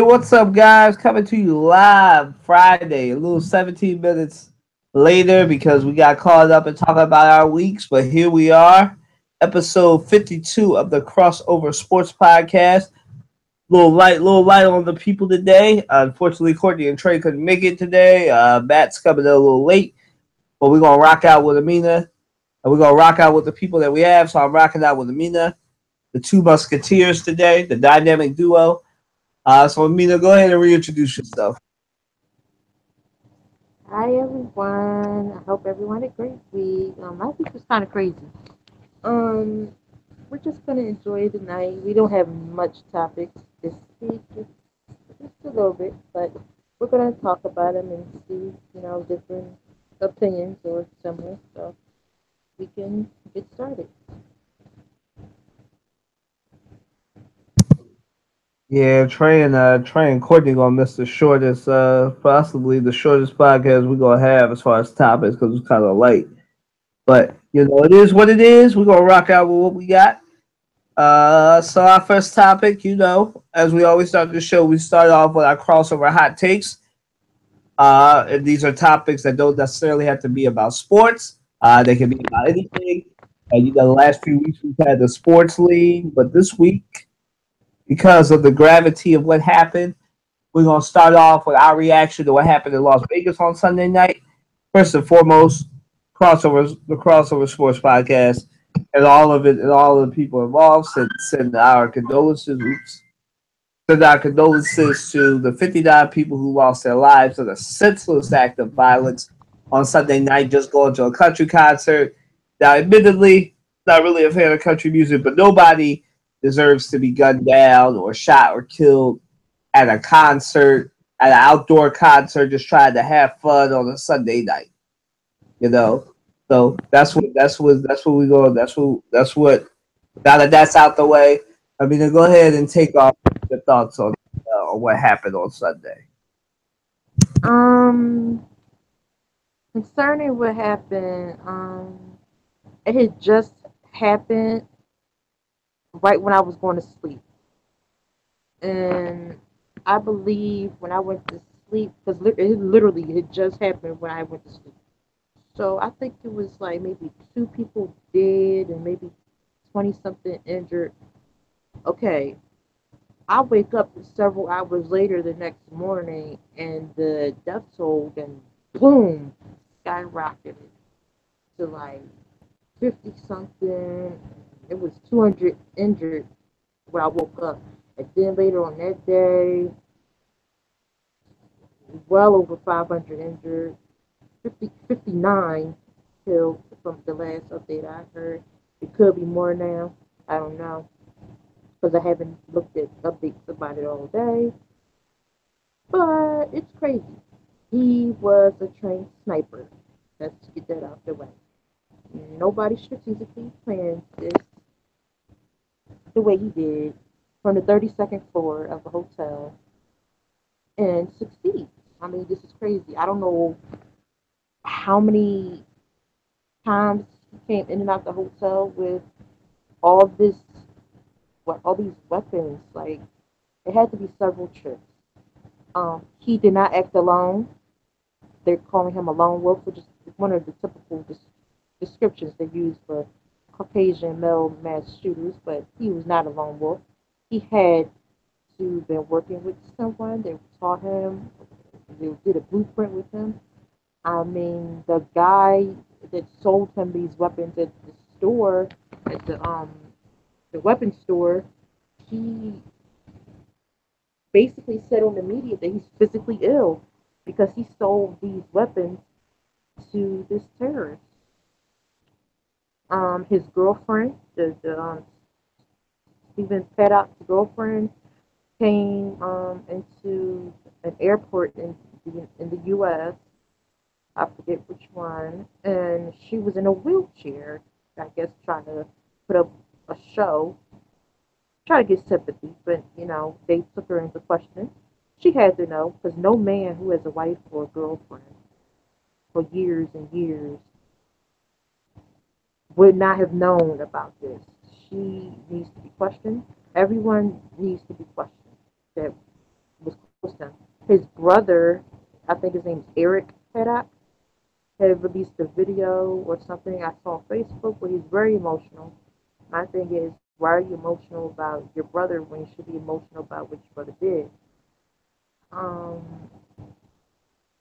what's up, guys? Coming to you live Friday, a little 17 minutes later because we got caught up and talking about our weeks. But here we are, episode 52 of the Crossover Sports Podcast. Little light on the people today. Unfortunately, Courtney and Trey couldn't make it today. Matt's coming in a little late, but we're gonna rock out with Amina, and we're gonna rock out with the people that we have. So I'm rocking out with Amina, the two Musketeers today, the dynamic duo. So Amina, go ahead and reintroduce yourself. Hi everyone. I hope everyone had a great week. My week was kind of crazy. Um, we're just gonna enjoy the night. We don't have much topics this week, just a little bit, but we're gonna talk about them and see, different opinions or similar. So we can get started. Yeah, Trey and Courtney gonna miss the shortest, possibly the shortest podcast we're gonna have as far as topics because it's kind of late. But it is what it is. We're gonna rock out with what we got. So our first topic, as we always start the show, we start off with our crossover hot takes. And these are topics that don't necessarily have to be about sports. They can be about anything. And the last few weeks we've had the sports league, but this week, because of the gravity of what happened, we're gonna start off with our reaction to what happened in Las Vegas on Sunday night. First and foremost, the crossover sports podcast, and all of it, and all of the people involved. Send our condolences. Oops. Send our condolences to the 59 people who lost their lives in a senseless act of violence on Sunday night, just going to a country concert. Now, admittedly, not really a fan of country music, but nobody deserves to be gunned down or shot or killed at a concert, at an outdoor concert, just trying to have fun on a Sunday night. You know, so that's what we go. That's what. Now that that's out the way, I mean, go ahead and take off your thoughts on what happened on Sunday. Um, concerning what happened, it had just happened right when I was going to sleep. And I believe when I went to sleep, because it literally had just happened when I went to sleep. So I think it was like maybe two people dead and maybe 20 something injured. Okay, I wake up several hours later the next morning and the death toll then boom skyrocketed to like 50 something. It was 200 injured when I woke up. And then later on that day, well over 500 injured, 59 killed from the last update I heard. It could be more now. I don't know because I haven't looked at updates about it all day. But it's crazy. He was a trained sniper. Let's get that out the way. Nobody strategically planned this the way he did from the 32nd floor of a hotel and succeed. I mean, this is crazy. I don't know how many times he came in and out the hotel with all this, what all these weapons. Like it had to be several trips. He did not act alone. They're calling him a lone wolf, which is one of the typical descriptions they use for Caucasian male mass shooters. But he was not a lone wolf. He had to been working with someone. They taught him. They did a blueprint with him. I mean, the guy that sold him these weapons at the store, at the weapon store, he basically said on the media that he's physically ill because he sold these weapons to this terrorist. His girlfriend, the Stephen Paddock's girlfriend, came into an airport in the U.S. I forget which one, and she was in a wheelchair. I guess trying to put up a show, try to get sympathy, but they took her into question. She had to know because no man who has a wife or a girlfriend for years and years would not have known about this. She needs to be questioned. Everyone needs to be questioned that was him. His brother, I think his name's Eric Paddock, had released a video or something I saw on Facebook where he's very emotional. My thing is, why are you emotional about your brother when you should be emotional about what your brother did? Um,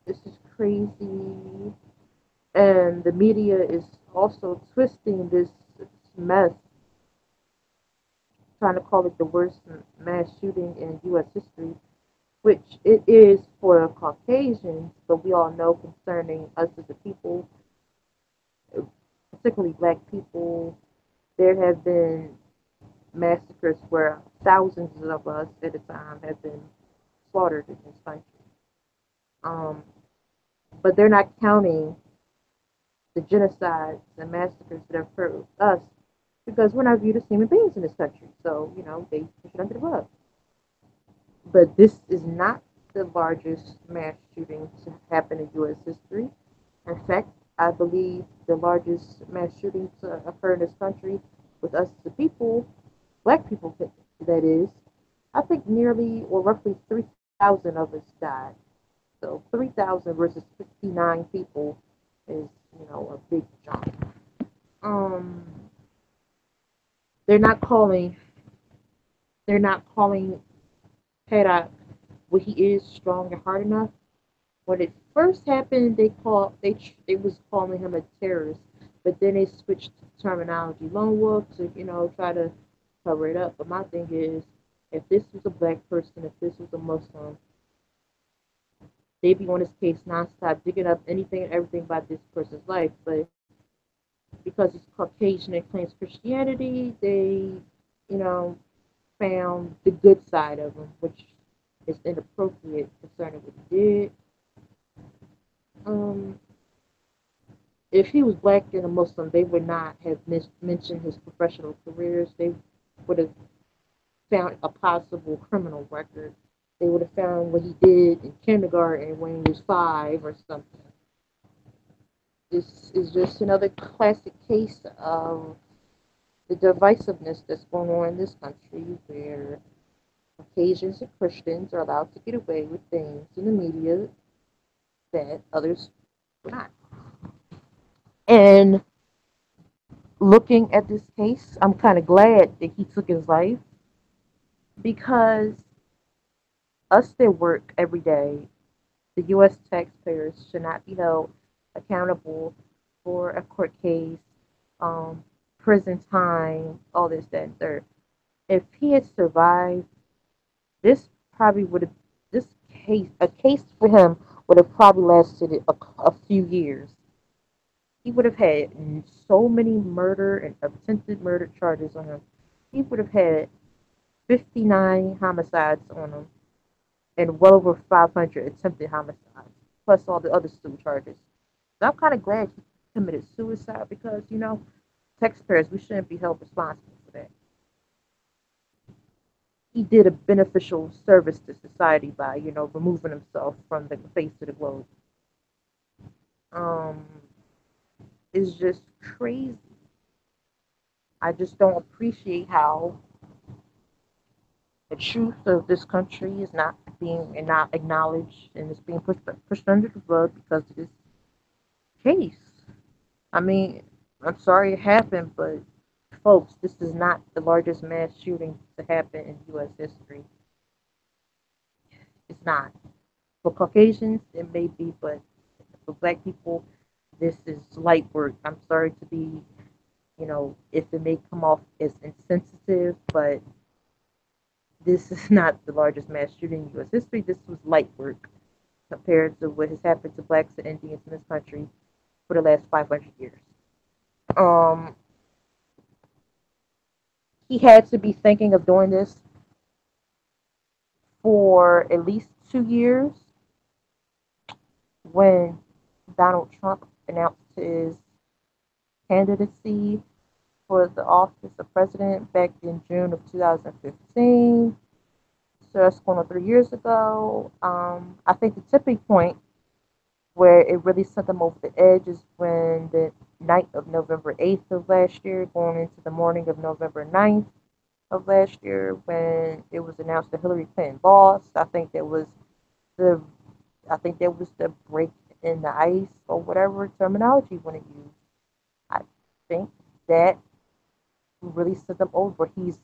this is crazy. And the media is also twisting this mess, trying to call it the worst mass shooting in U.S. history, which it is for Caucasians, but we all know concerning us as a people, particularly black people, there have been massacres where thousands of us at a time have been slaughtered in this country. Um, but they're not counting the genocides and massacres that have occurred with us because we're not viewed as human beings in this country. So, they push it under the rug. But this is not the largest mass shooting to happen in U.S. history. In fact, I believe the largest mass shooting to occur in this country with us as a people, black people, that is, I think nearly or roughly 3,000 of us died. So 3,000 versus 59 people is, a big jump. Um, they're not calling. They're not calling Paddock what he is strong and hard enough. When it first happened, they was calling him a terrorist, but then they switched the terminology lone wolf to try to cover it up. But my thing is, if this was a black person, if this was a Muslim, they'd be on his case nonstop, digging up anything and everything about this person's life. But because he's Caucasian and claims Christianity, they, you know, found the good side of him, which is inappropriate concerning what he did. Um, if he was black and a Muslim, they would not have mentioned his professional careers. They would have found a possible criminal record. They would have found what he did in kindergarten when he was 5 or something. This is just another classic case of the divisiveness that's going on in this country where Caucasians and Christians are allowed to get away with things in the media that others are not. And looking at this case, I'm kind of glad that he took his life because us that work every day, the U.S. taxpayers should not be held accountable for a court case, um, prison time, all this, that, and third. If he had survived, this probably would have, this case, a case for him would have probably lasted a few years. He would have had so many murder and attempted murder charges on him. He would have had 59 homicides on him and well over 500 attempted homicides, plus all the other sue charges. So I'm kind of glad he committed suicide because, taxpayers, we shouldn't be held responsible for that. He did a beneficial service to society by, removing himself from the face of the globe. Um, it's just crazy. I just don't appreciate how the truth of this country is not being and not acknowledged and it's being pushed under the rug because of this case. I mean, I'm sorry it happened, but folks, this is not the largest mass shooting to happen in U.S. history. It's not. For Caucasians, it may be, but for Black people, this is light work. I'm sorry to be, if it may come off as insensitive, but this is not the largest mass shooting in U.S. history. This was light work compared to what has happened to blacks and Indians in this country for the last 500 years. Um, he had to be thinking of doing this for at least 2 years when Donald Trump announced his candidacy for the office of president back in June of 2015. So that's going on 3 years ago. I think the tipping point where it really sent them over the edge is when the night of November 8th of last year, going into the morning of November 9th of last year, when it was announced that Hillary Clinton lost. I think that was the I think that was the break in the ice or whatever terminology you want to use. I think that really set them over. He's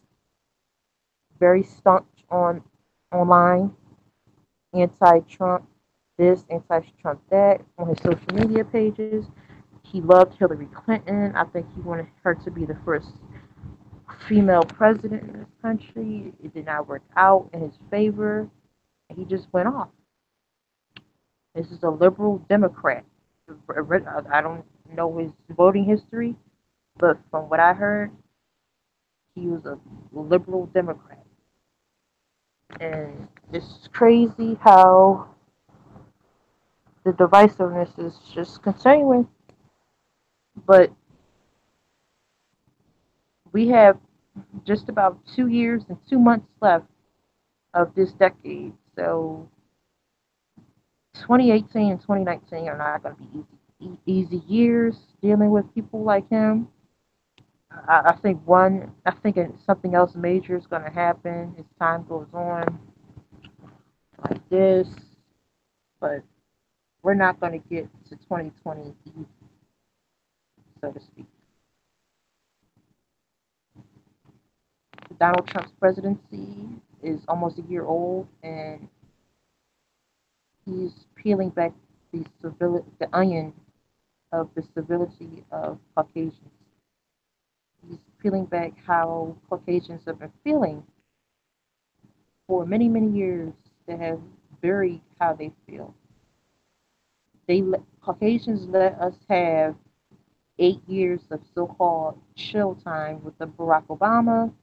very staunch on online, anti-Trump this, anti-Trump that on his social media pages. He loved Hillary Clinton. I think he wanted her to be the first female president in this country. It did not work out in his favor. He just went off. This is a liberal Democrat. I don't know his voting history, but from what I heard, he was a liberal Democrat. And it's crazy how the divisiveness is just continuing. But we have just about 2 years and 2 months left of this decade. So 2018 and 2019 are not going to be easy years dealing with people like him. I think something else major is going to happen as time goes on, like this. But we're not going to get to 2020 easy, so to speak. Donald Trump's presidency is almost a year old, and he's peeling back the onion of the civility of Caucasians. He's peeling back how Caucasians have been feeling for many, many years. They have buried how they feel. Caucasians let us have 8 years of so-called chill time with the Barack Obama,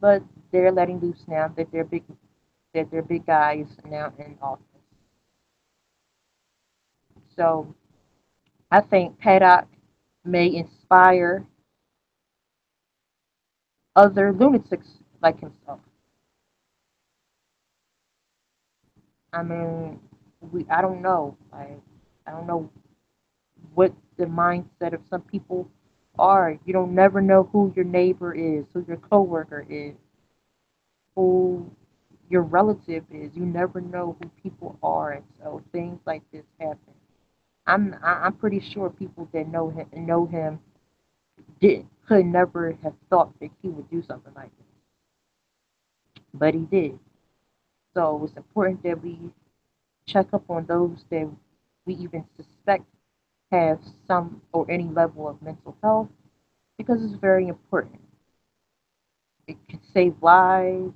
but they're letting loose now that their big guy is now in office. So I think Paddock may inspire other lunatics like himself. I mean, I don't know. I don't know what the mindset of some people are. You don't never know who your neighbor is, who your coworker is, who your relative is. You never know who people are, and so things like this happen. I'm pretty sure people that know him could never have thought that he would do something like this, but he did. So it's important that we check up on those that we even suspect have some or any level of mental health because it's very important. It can save lives,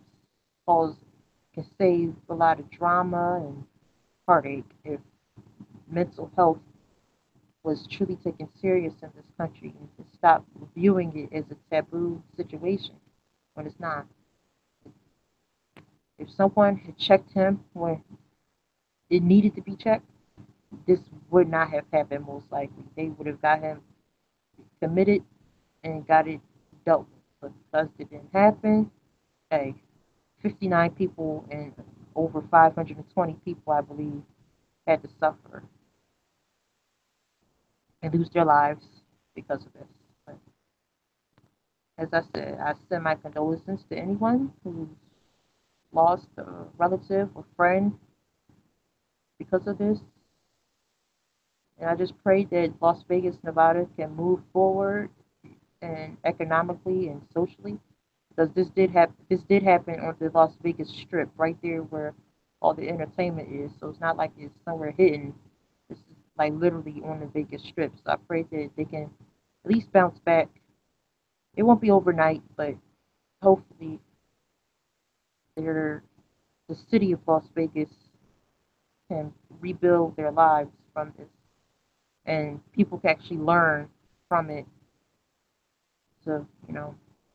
cause can save a lot of drama and heartache if mental health was truly taken serious in this country and to stop viewing it as a taboo situation when it's not. If someone had checked him when it needed to be checked, this would not have happened most likely. They would have got him committed and got it dealt with. But because it didn't happen, hey, 59 people and over 520 people, I believe, had to suffer and lose their lives because of this. But as I said, I send my condolences to anyone who's lost a relative or friend because of this. And I just pray that Las Vegas, Nevada can move forward and economically and socially because this did happen on the Las Vegas Strip, right there where all the entertainment is. So it's not like it's somewhere hidden. This is like literally on the Vegas Strip. So I pray that they can at least bounce back. It won't be overnight, but hopefully the city of Las Vegas can rebuild their lives from this, and people can actually learn from it to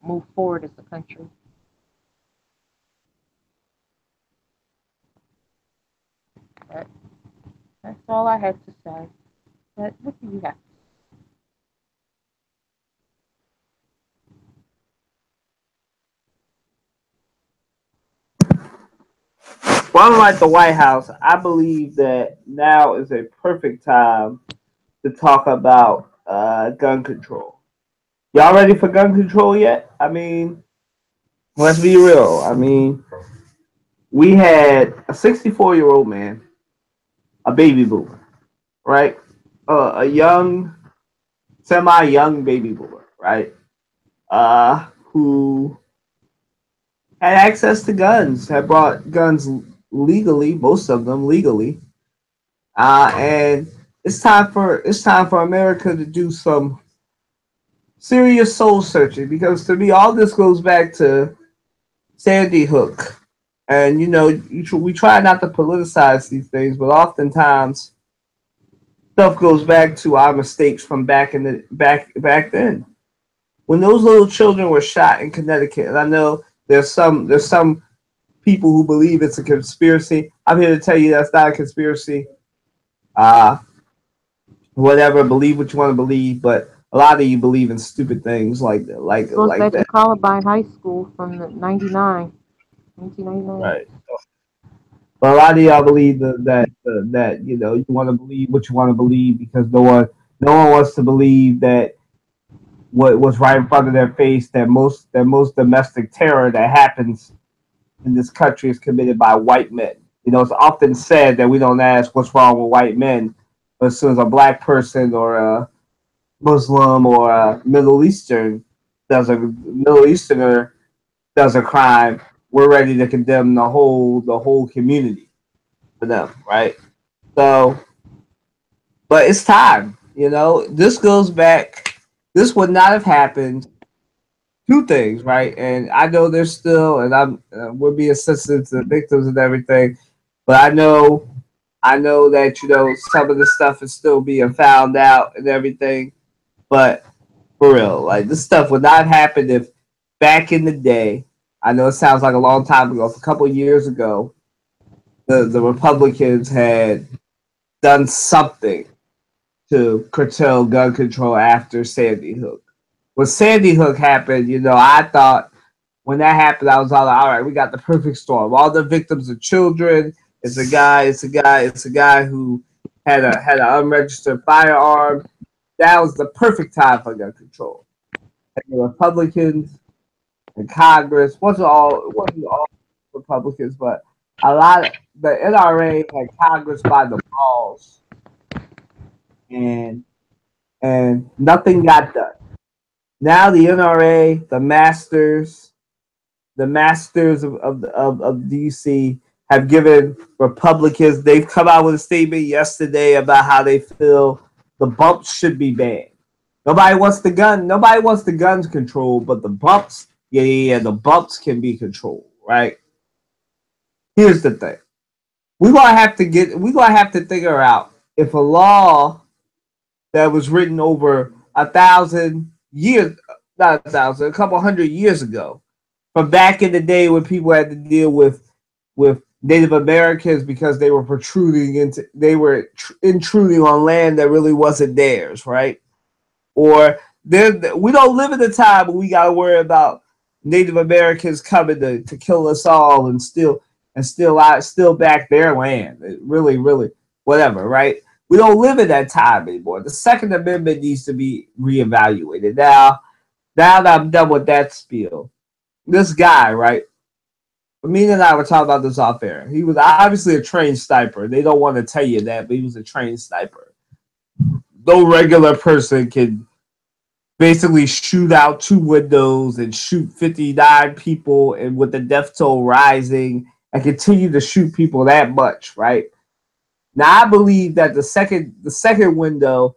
move forward as a country. That, that's all I had to say. But what do you have? Well, unlike the White House, I believe that now is a perfect time to talk about gun control. Y'all ready for gun control yet? I mean, let's be real. I mean, we had a 64-year-old man a baby boomer, right? A young, semi-young baby boomer, right? Who had access to guns, had brought guns legally, most of them legally, and it's time for America to do some serious soul searching because to me, all this goes back to Sandy Hook, and we try not to politicize these things, but oftentimes stuff goes back to our mistakes from back then when those little children were shot in Connecticut. And I know there's some people who believe it's a conspiracy. I'm here to tell you that's not a conspiracy. Uh, Whatever, believe what you want to believe, but a lot of you believe in stupid things like that, Goes back to that. Columbine High School from the 99, 1999. Right. But a lot of y'all believe that you want to believe what you want to believe because no one wants to believe that what was right in front of their face, that most domestic terror that happens in this country is committed by white men. It's often said that we don't ask what's wrong with white men, but as soon as a black person or a Muslim or a Middle Easterner does a crime, we're ready to condemn the whole community for them, right? So, but it's time. This goes back. This would not have happened. Two things, right? And I know there's still, and we're being sensitive to the victims and everything, but I know that some of the stuff is still being found out and everything. But for real, like this stuff would not happen if back in the day. I know it sounds like a long time ago. A couple of years ago, the Republicans had done something to curtail gun control after Sandy Hook. When Sandy Hook happened, I thought when that happened, I was all right, we got the perfect storm. All the victims are children. It's a guy who had an unregistered firearm. That was the perfect time for gun control. And the Republicans and Congress wasn't all Republicans, but a lot of the NRA had Congress by the balls, and nothing got done. Now the NRA, the masters of DC have given Republicans. They've come out with a statement yesterday about how they feel the bumps should be banned. Nobody wants the gun. Nobody wants the guns controlled, but the bumps, yeah, the bumps can be controlled, right? Here's the thing: we're gonna have to figure out if a law that was written over 1,000 years, not 1,000, a couple hundred years ago, from back in the day when people had to deal with Native Americans because they were intruding on land that really wasn't theirs, right? Or we don't live in a time where we got to worry about Native Americans coming to kill us all and steal back their land. Really, really, whatever, right? We don't live in that time anymore. The Second Amendment needs to be reevaluated. Now that I'm done with that spiel, this guy, right? Me and I were talking about this off air. He was obviously a trained sniper. They don't want to tell you that, but he was a trained sniper. No regular person can basically shoot out two windows and shoot 59 people, and with the death toll rising, and continue to shoot people that much, right? Now I believe that the second window,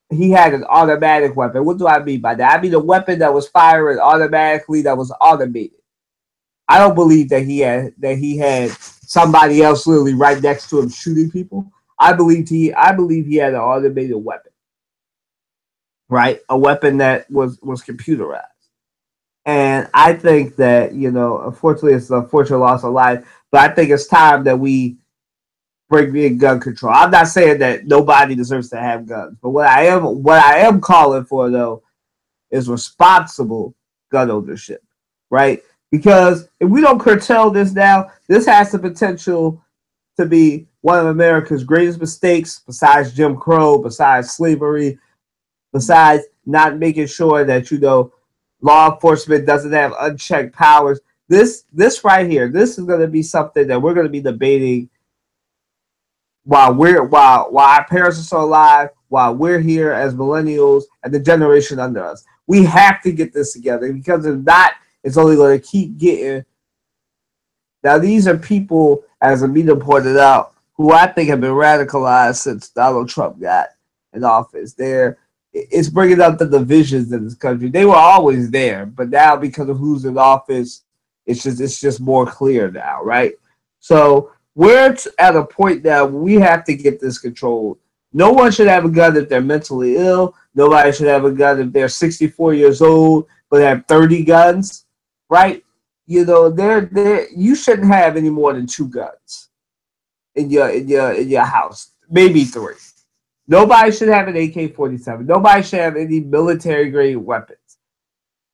he had an automatic weapon. What do I mean by that? I mean a weapon that was firing automatically, that was automated. I don't believe that he had somebody else literally right next to him shooting people. I believe he had an automated weapon, right? A weapon that was computerized. And I think that, unfortunately, it's an unfortunate loss of life, but I think it's time that we bring in gun control. I'm not saying that nobody deserves to have guns, but what I am calling for though is responsible gun ownership, right? Because if we don't curtail this now, this has the potential to be one of America's greatest mistakes, besides Jim Crow, besides slavery, besides not making sure that law enforcement doesn't have unchecked powers. This right here, this is going to be something that we're going to be debating while our parents are still alive, while we're here as millennials and the generation under us. We have to get this together because if not, it's only going to keep getting. Now these are people, as Amina pointed out, who I think have been radicalized since Donald Trump got in office. It's bringing up the divisions in this country. They were always there, but now because of who's in office, it's just more clear now, right? So we're at a point now where we have to get this controlled. No one should have a gun if they're mentally ill. Nobody should have a gun if they're 64 years old but have 30 guns, right? You know, you shouldn't have any more than two guns in your house, maybe three. Nobody should have an AK-47. Nobody should have any military grade weapons.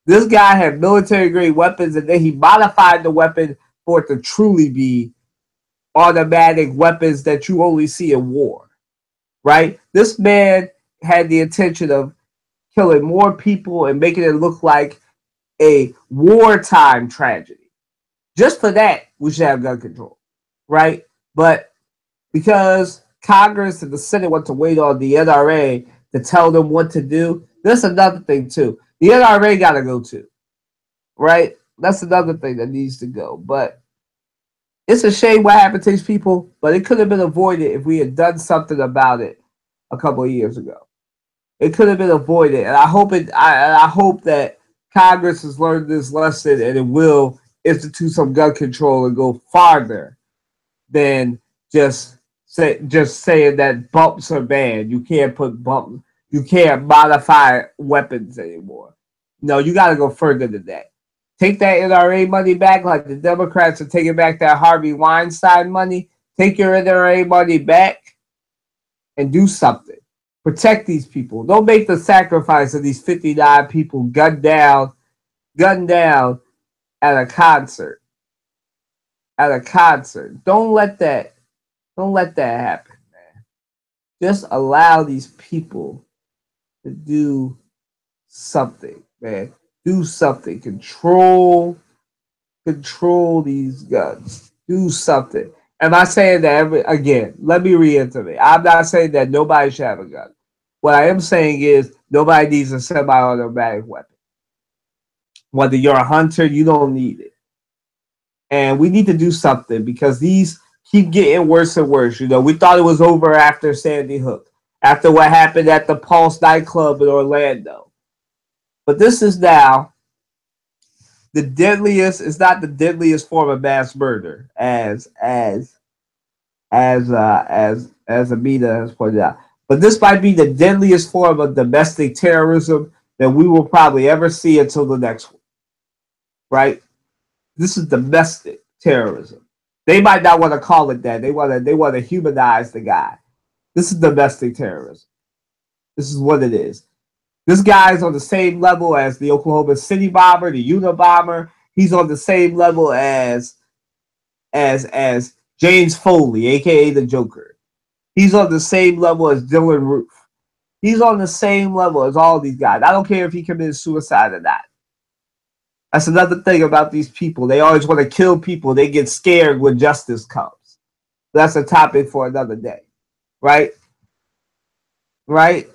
This guy had military grade weapons, and then he modified the weapon for it to truly be automatic weapons that you only see in war. Right? This man had the intention of killing more people and making it look like a wartime tragedy. Just for that, we should have gun control, right? But because Congress and the Senate want to wait on the NRA to tell them what to do, that's another thing too. The NRA got to go too, right? That's another thing that needs to go. But it's a shame what happened to these people, but it could have been avoided if we had done something about it a couple of years ago. It could have been avoided, and I hope that Congress has learned this lesson and it will institute some gun control and go farther than just saying that bumps are banned. You can't put bumps. You can't modify weapons anymore. No, you got to go further than that. Take that NRA money back, like the Democrats are taking back that Harvey Weinstein money. Take your NRA money back and do something. Protect these people. Don't make the sacrifice of these 59 people gunned down at a concert. At a concert. Don't let that happen, man. Just allow these people to do something, man. Do something. Control these guns. Do something. Am I saying that again? Let me reiterate. I'm not saying that nobody should have a gun. What I am saying is nobody needs a semi-automatic weapon. Whether you're a hunter, you don't need it. And we need to do something because these keep getting worse and worse. You know, we thought it was over after Sandy Hook, after what happened at the Pulse nightclub in Orlando. But this is now the deadliest. It's not the deadliest form of mass murder, as Amina has pointed out. But this might be the deadliest form of domestic terrorism that we will probably ever see until the next one. Right? This is domestic terrorism. They might not want to call it that. They want to humanize the guy. This is domestic terrorism. This is what it is. This guy is on the same level as the Oklahoma City bomber, the Unabomber. He's on the same level as James Foley, aka the Joker. He's on the same level as Dylan Roof. He's on the same level as all these guys. I don't care if he committed suicide or not. That's another thing about these people. They always want to kill people. They get scared when justice comes. That's a topic for another day. Right? Right?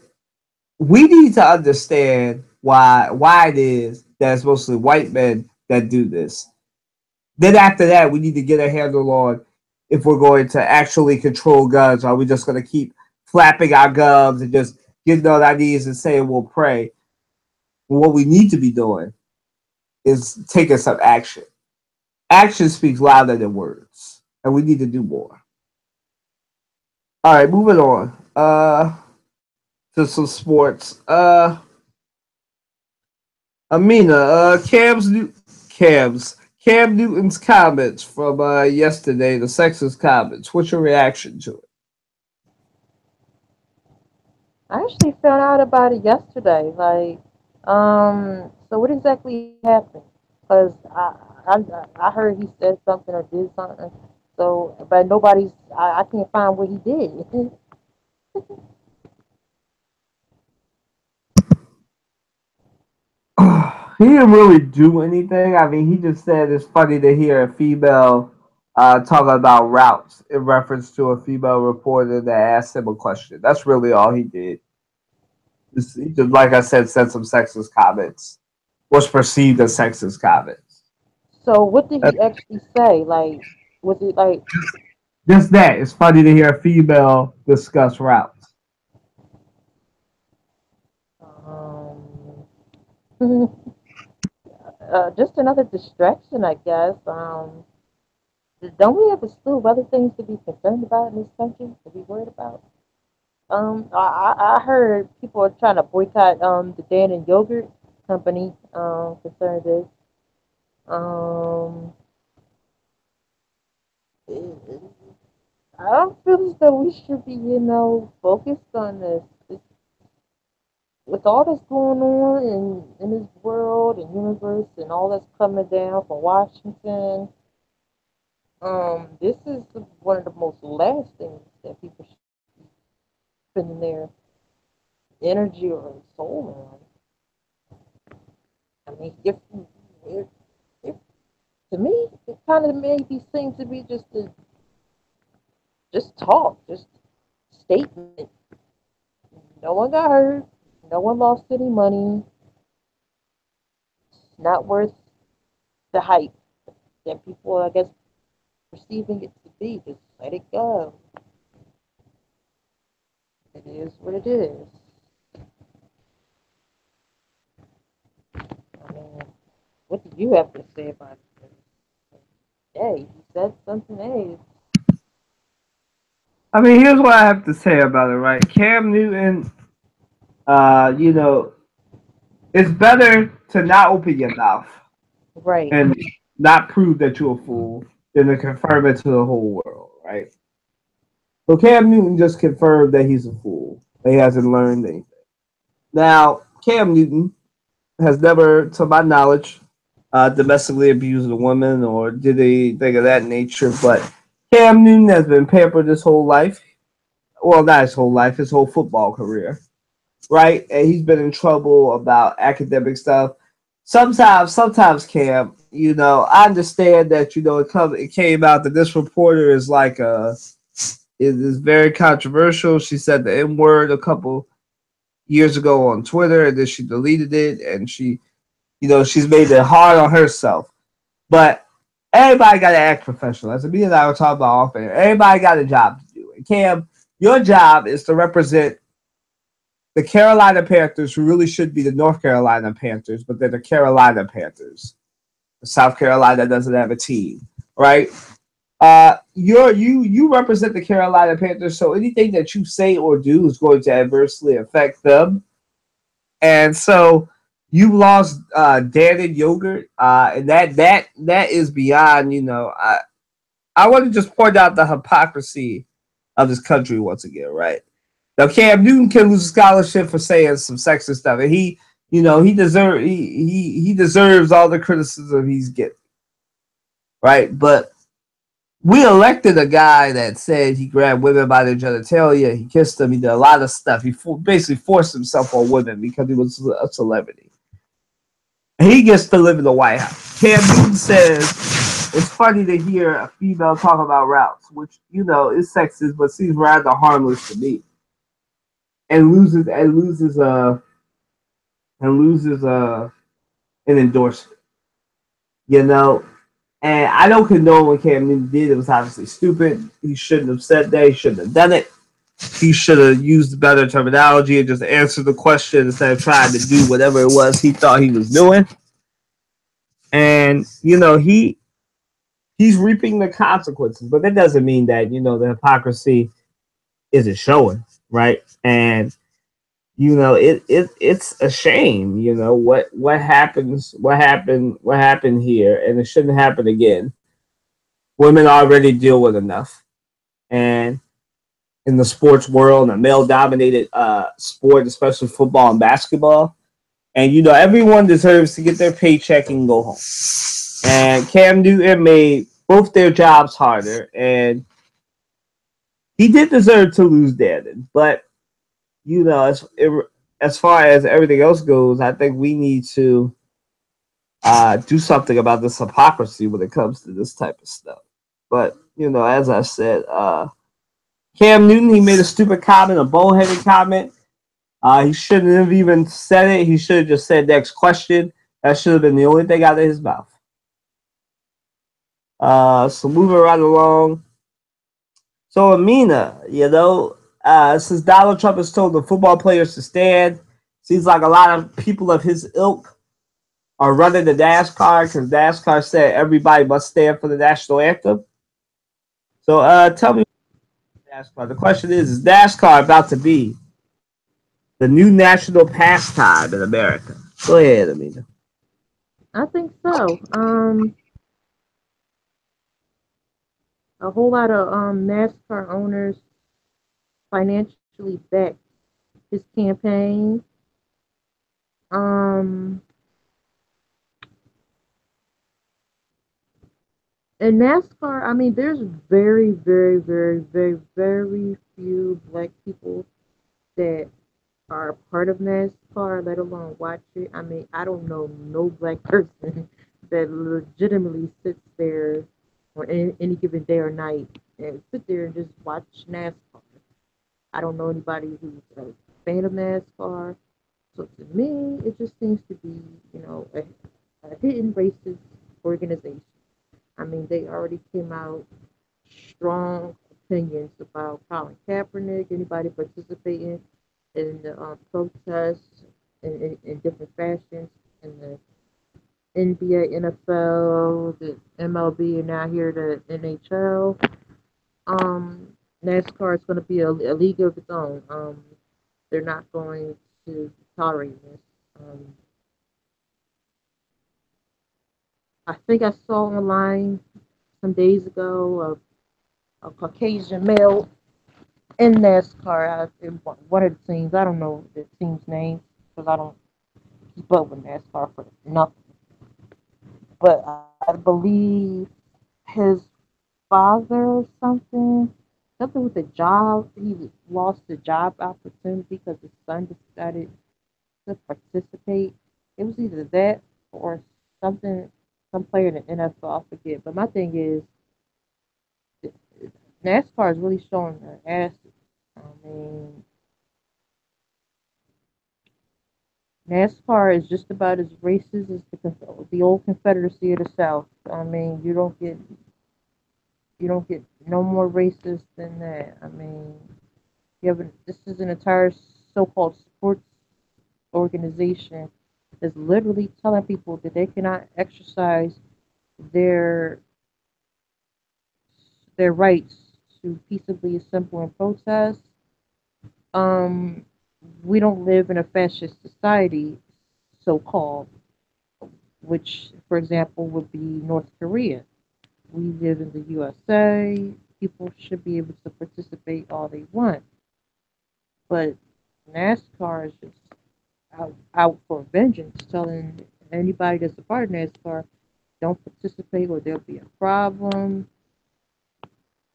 We need to understand why it is that it's mostly white men that do this. Then after that, we need to get a handle on if we're going to actually control guns, or are we just going to keep flapping our gums and just getting on our knees and saying we'll pray? Well, what we need to be doing is taking some action. Action speaks louder than words, and we need to do more. All right, moving on to some sports. Amina, Cam Newton's comments from yesterday, the sexist comments. What's your reaction to it? I actually found out about it yesterday. So what exactly happened? Because I heard he said something or did something. So, but I can't find what he did. He didn't really do anything. I mean, he just said it's funny to hear a female talking about routes in reference to a female reporter that asked him a question. That's really all he did. He just, like I said, said some sexist comments. Was perceived as sexist comments. So what did he actually say? Like, was it like, Just that. It's funny to hear a female discuss routes. um, just another distraction, I guess. Don't we have a slew of other things to be concerned about in this country, to be worried about? I heard people are trying to boycott the Dan and Yogurt company concerning this. Um, I don't feel as though we should be, focused on this. With all that's going on in this world and universe and all that's coming down from Washington, this is one of the most last things that people should be spending their energy or soul on. I mean, if to me, it kind of maybe seems to be just talk, just statement. No one got hurt. No one lost any money. It's not worth the hype that people, I guess, perceiving it to be. Just let it go. It is what it is. I mean, what do you have to say about it? Hey, he said something. Hey, I mean, here's what I have to say about it, right? Cam Newton, you know, it's better to not open your mouth right. and not prove that you're a fool than to confirm it to the whole world, right? So Cam Newton just confirmed that he's a fool. That he hasn't learned anything. Now, Cam Newton has never, to my knowledge, domestically abused a woman or did anything of that nature. But Cam Newton has been pampered his whole life. Well, not his whole life, his whole football career, right? And he's been in trouble about academic stuff. Sometimes, Cam, I understand that it came out that this reporter is like it is very controversial. She said the N word a couple years ago on Twitter, and then she deleted it, and she's made it hard on herself. But everybody got to act professional. As me and I were talking about off air, everybody got a job to do. And Cam, your job is to represent the Carolina Panthers, who really should be the North Carolina Panthers, but they're the Carolina Panthers. South Carolina doesn't have a team, right? You represent the Carolina Panthers, so anything that you say or do is going to adversely affect them. And so you lost Dan and Yogurt, and that is beyond. I want to just point out the hypocrisy of this country once again, right? Now Cam Newton can lose a scholarship for saying some sexist stuff, and he deserves all the criticism he's getting, right? But we elected a guy that said he grabbed women by their genitalia, he kissed them, he did a lot of stuff. He basically forced himself on women because he was a celebrity. And he gets to live in the White House. Cam Newton says it's funny to hear a female talk about routes, which is sexist, but seems rather harmless to me. And loses an endorsement. And I don't condone what Cam Newton did. It was obviously stupid. He shouldn't have said that. He shouldn't have done it. He should have used better terminology and just answered the question instead of trying to do whatever it was he thought he was doing. And he's reaping the consequences, but that doesn't mean that the hypocrisy isn't showing, right? And it's a shame. What happened here, and it shouldn't happen again. Women already deal with enough, and in the sports world, a male-dominated sport, especially football and basketball, and everyone deserves to get their paycheck and go home. And Cam Newton made both their jobs harder, and he did deserve to lose Dannon, but as far as everything else goes, I think we need to do something about this hypocrisy when it comes to this type of stuff. But as I said, Cam Newton, he made a stupid comment, a bullheaded comment. He shouldn't have even said it. He should have just said next question. That should have been the only thing out of his mouth. So moving right along. So Amina, since Donald Trump has told the football players to stand, seems like a lot of people of his ilk are running the NASCAR because NASCAR said everybody must stand for the national anthem. So tell me, NASCAR. The question is NASCAR about to be the new national pastime in America? Go ahead, Amina. I think so. A whole lot of NASCAR owners financially backed his campaign. Um, in NASCAR, I mean, there's very, very, very, very, very few black people that are a part of NASCAR, let alone watch it. I mean, I don't know no black person that legitimately sits there on any given day or night and sit there and just watch NASCAR. I don't know anybody who's a fan of NASCAR. So to me, it just seems to be, a hidden racist organization. I mean, they already came out strong opinions about Colin Kaepernick, anybody participating in the protests in different fashions in the NBA, NFL, the MLB, and now here the NHL. Um, NASCAR is going to be a league of its own. They're not going to tolerate this. Um, I think I saw online some days ago a Caucasian male in NASCAR. In one of the teams. I don't know the team's name because I don't keep up with NASCAR for nothing. But I believe his father or something with a job. He lost the job opportunity because his son decided to participate. It was either that or something, some player in the NFL. I forget. But my thing is, NASCAR is really showing their asses. I mean, NASCAR is just about as racist as the old Confederacy of the South. I mean, you don't get no more racist than that. I mean, this is an entire so-called sports organization that's literally telling people that they cannot exercise their their rights to peaceably assemble and protest. Um, we don't live in a fascist society, so-called, which, for example, would be North Korea. We live in the USA. People should be able to participate all they want, but NASCAR is just out for vengeance, telling anybody that's a part of NASCAR, don't participate or there'll be a problem.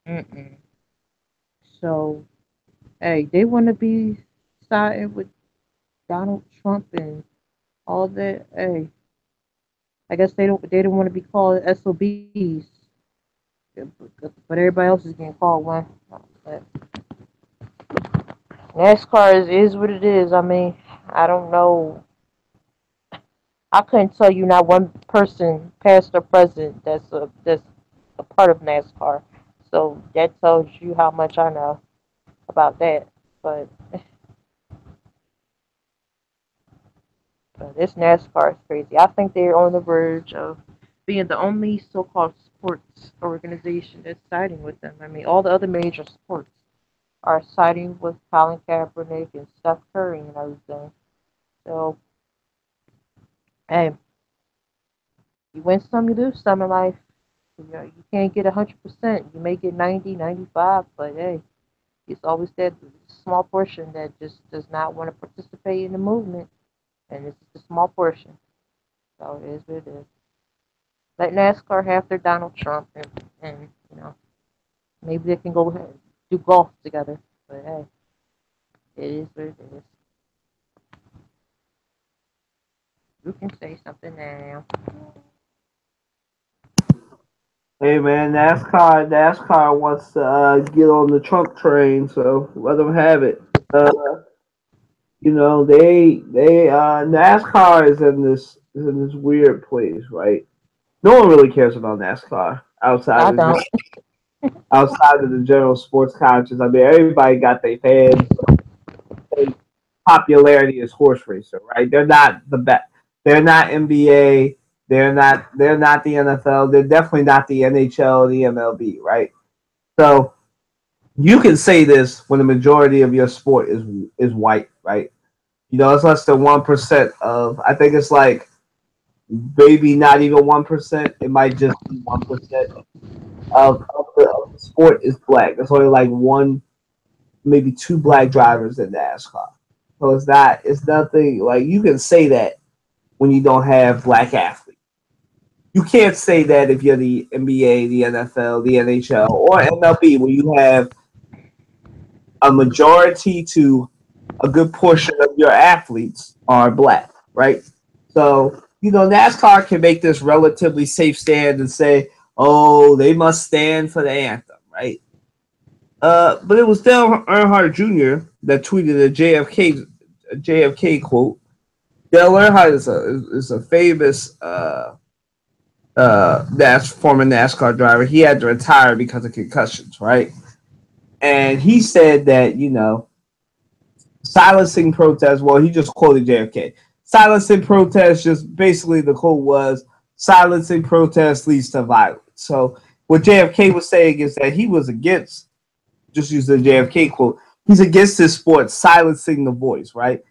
Mm-mm. So, hey, they want to be siding with Donald Trump and all that. Hey, I guess they don't want to be called SOBs, but everybody else is getting called one. But NASCAR is what it is. I mean, I don't know. I couldn't tell you not one person, past or present, that's a part of NASCAR. So that tells you how much I know about that. But this NASCAR is crazy. I think they're on the verge of being the only so-called sports organization that's siding with them. I mean, all the other major sports are siding with Colin Kaepernick and Steph Curry and everything. So, hey, you win some, you lose some in life. You can't get 100%. You may get 90, 95, but hey, it's always that small portion that just does not want to participate in the movement, and it's a small portion. So it is what it is. Let NASCAR have their Donald Trump, and maybe they can go ahead do golf together. But hey, it is what it is. You can say something now. Hey man, NASCAR wants to get on the Trump train, so let them have it. Uh, NASCAR is in this weird place, right? No one really cares about NASCAR I don't. outside of the general sports conscious. I mean, everybody got their fans. Their popularity is horse racer, right? They're not the best. They're not NBA. They're not the NFL. They're definitely not the NHL or the MLB, right? So you can say this when the majority of your sport is white, right? It's less than 1% of. I think it's like maybe not even 1%. It might just be 1% of the sport is black. There's only like one, maybe two black drivers in NASCAR. So it's nothing like you can say that when you don't have black athletes. You can't say that if you're the NBA, the NFL, the NHL, or MLB, where you have a majority to a good portion of your athletes are black, right? So, NASCAR can make this relatively safe stand and say, oh, they must stand for the anthem, right? But it was Dale Earnhardt Jr. that tweeted a JFK quote. Dale Earnhardt is a famous former NASCAR driver. He had to retire because of concussions, right? And he said that silencing protests. Well, he just quoted JFK. Silencing protests. Just basically the quote was silencing protests leads to violence. So what JFK was saying is that he was against, just use the JFK quote, he's against this sport silencing the voice, right?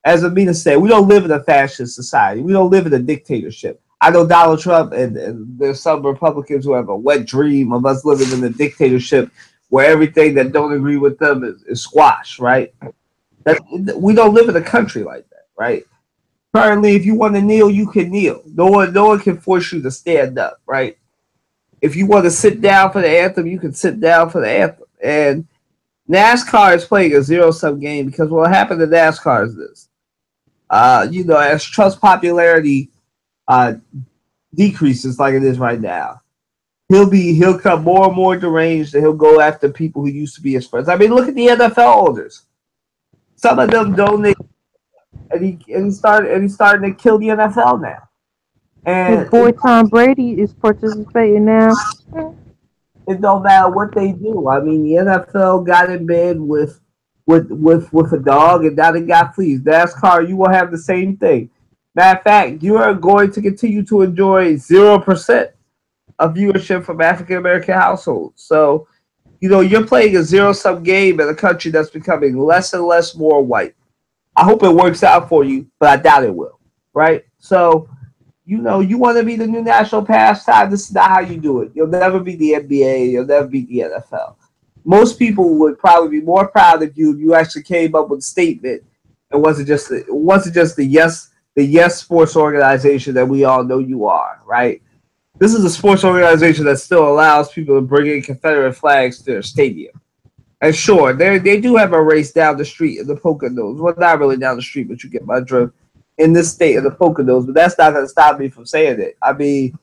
As Amina said, we don't live in a fascist society. We don't live in a dictatorship. I know Donald Trump and there's some Republicans who have a wet dream of us living in a dictatorship where everything that don't agree with them is squashed, right? That we don't live in a country like that, right? Currently, if you want to kneel, you can kneel. No one can force you to stand up, right? If you want to sit down for the anthem, you can sit down for the anthem. And NASCAR is playing a zero sum game because what happened to NASCAR is this. As Trump's popularity uh, decreases like it is right now, he'll come more and more deranged and he'll go after people who used to be his friends. I mean, look at the NFL owners. Some of them donate and he's starting to kill the NFL now. His And boy Tom Brady is participating now. it don't matter what they do. I mean, the NFL got in bed with a dog, and now they got fleas. NASCAR, you will have the same thing. Matter of fact, you are going to continue to enjoy 0% of viewership from African American households. So, you're playing a zero sum game in a country that's becoming less and less more white. I hope it works out for you, but I doubt it will. Right? So, you want to be the new national pastime. This is not how you do it. You'll never be the NBA. You'll never be the NFL. Most people would probably be more proud of you if you actually came up with a statement. It wasn't just the yes sports organization that we all know you are. Right? This is a sports organization that still allows people to bring in Confederate flags to their stadium. And sure, they do have a race down the street in the Poconos. Well, not really down the street, but you get my drift in this state of the Poconos. But that's not going to stop me from saying it. I mean,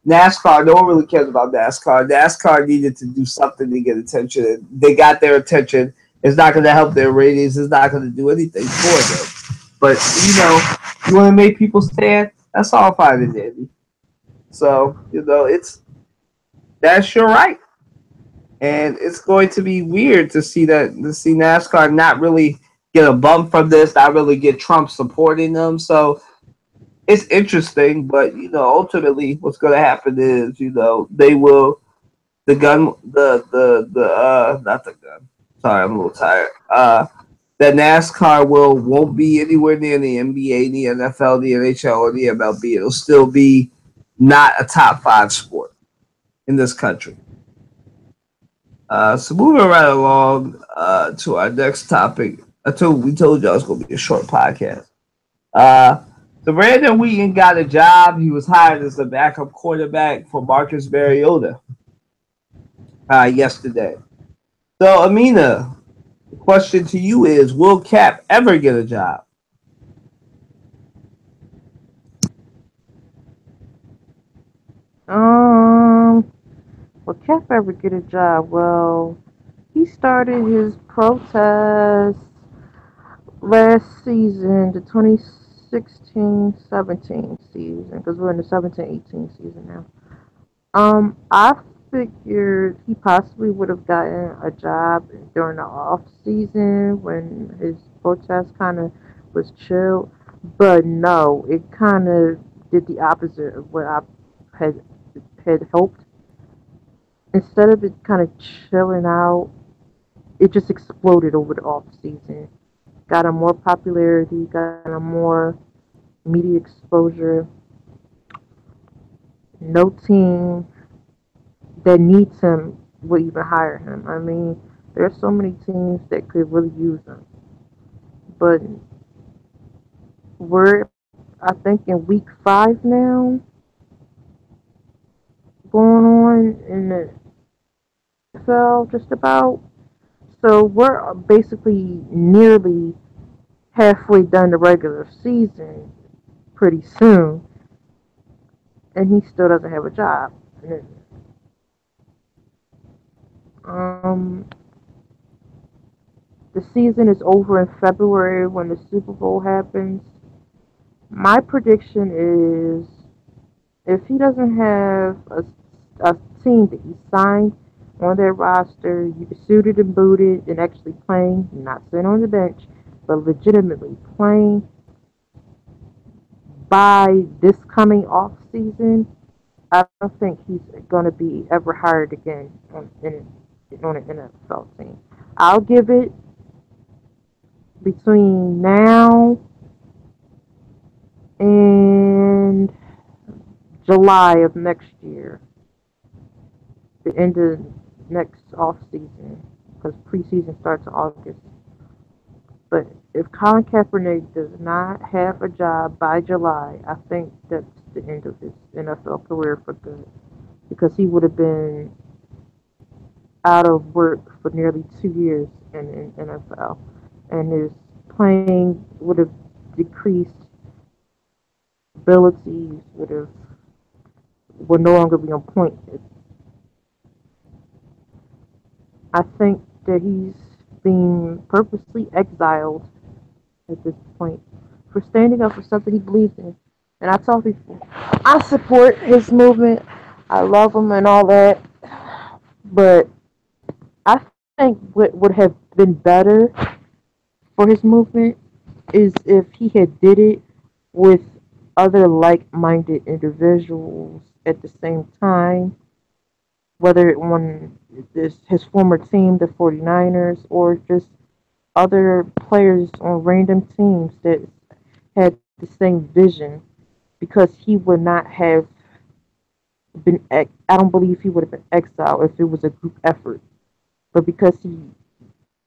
NASCAR, no one really cares about NASCAR. NASCAR needed to do something to get attention. And they got their attention. It's not going to help their ratings. It's not going to do anything for them. But, you want to make people stand? That's all fine and dandy. So, that's your right. And it's going to be weird to see NASCAR not really get a bump from this, not really get Trump supporting them. So it's interesting, but ultimately, what's going to happen is they will the gun the not the gun. Sorry, I'm a little tired. That NASCAR won't be anywhere near the NBA, the NFL, the NHL, or the MLB. It'll still be not a top five sport in this country. So moving right along to our next topic. We told y'all it's gonna be a short podcast. Uh, so Brandon Wheaton got a job. He was hired as the backup quarterback for Marcus Mariota yesterday. So Amina, the question to you is: will Cap ever get a job? Um, Will Cap ever get a job? Well, he started his protest last season, the 2016-17 season, because we're in the 17-18 season now. I figured he possibly would have gotten a job during the off season when his protest kind of was chill, but no, it kind of did the opposite of what I had had hoped. Instead of it kind of chilling out, it just exploded over the off season. Got him more popularity, got him more media exposure. No team that needs him will even hire him. I mean, there's so many teams that could really use him. But we're, I think, in week 5 now, going on in the NFL, just about. So we're basically nearly halfway done the regular season pretty soon, and he still doesn't have a job. Um, the season is over in February when the Super Bowl happens. My prediction is if he doesn't have a team that he signed on their roster, you suited and booted and actually playing, not sitting on the bench, but legitimately playing by this coming off season, I don't think he's going to be ever hired again on an NFL team. I'll give it between now and July of next year, the end of next off season, because preseason starts in August. But if Colin Kaepernick does not have a job by July, I think that's the end of his NFL career for good, because he would have been out of work for nearly 2 years in NFL, and his playing would have decreased, abilities would no longer be on point. I think that he's being purposely exiled at this point for standing up for something he believes in. And I tell people, I support his movement. I love him and all that. But I think what would have been better for his movement is if he had did it with other like-minded individuals at the same time, whether on his former team, the 49ers, or just other players on random teams that had the same vision, because he would not have been, I don't believe he would have been exiled if it was a group effort. But because he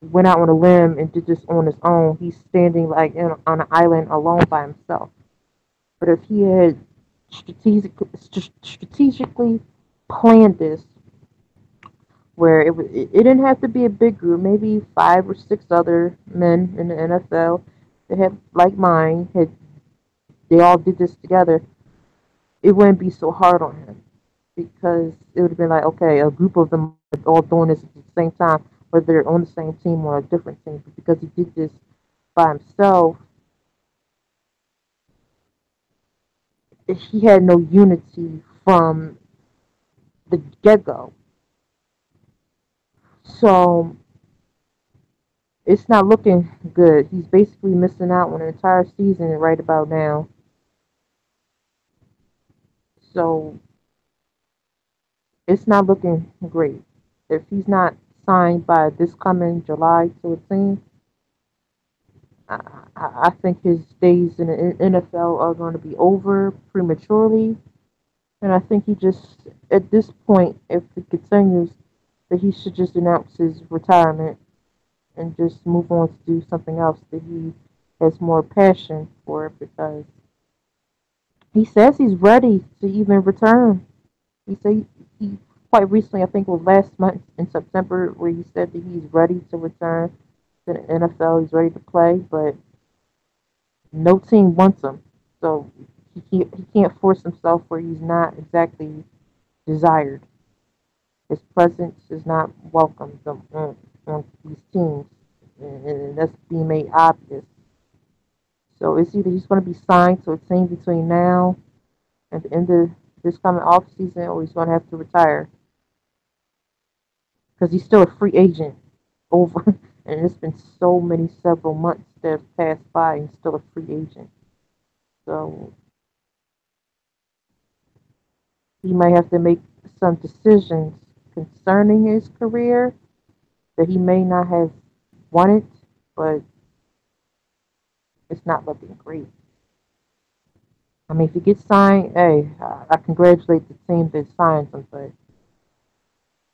went out on a limb and did this on his own, he's standing like on an island alone by himself. But if he had strategically planned this, where it didn't have to be a big group, maybe 5 or 6 other men in the NFL that had like mine, had they all did this together, it wouldn't be so hard on him, because it would have been like, okay, a group of them are all doing this at the same time, whether they're on the same team or a different team. But because he did this by himself, he had no unity from the get go. So it's not looking good. He's basically missing out on an entire season right about now. So it's not looking great. If he's not signed by this coming July to a team, I think his days in the NFL are going to be over prematurely. And I think he just, at this point, if it continues, that he should just announce his retirement and just move on to do something else that he has more passion for, because he says he's ready to even return. He said he quite recently, I think it was last month in September, where he said that he's ready to return to the NFL. He's ready to play, but no team wants him. So he can't force himself where he's not exactly desired. His presence is not welcomed on these teams, and that's being made obvious. So it's either he's going to be signed to a team between now and the end of this coming off season, or he's going to have to retire because he's still a free agent over, and it's been so many several months that have passed by, and he's still a free agent. So he may have to make some decisions concerning his career that he may not have wanted, but it's not looking great. I mean, if he gets signed, hey, I congratulate the team that signed him, but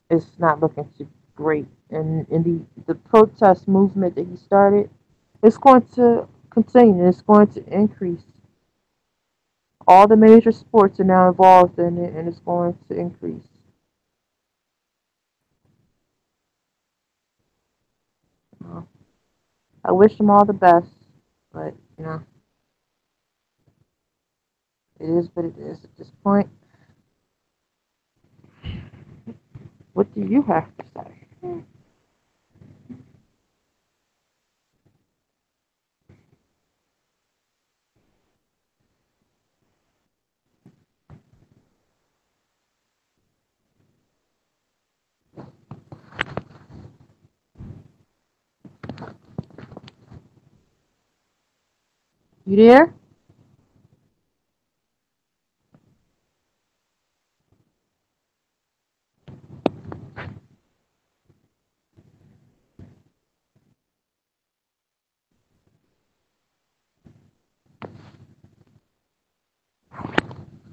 it's not looking too great. And in the protest movement that he started, it's going to continue. It's going to increase. All the major sports are now involved in it, and it's going to increase. Uh, I wish him all the best, but it is what it is at this point. What do you have to say? You there?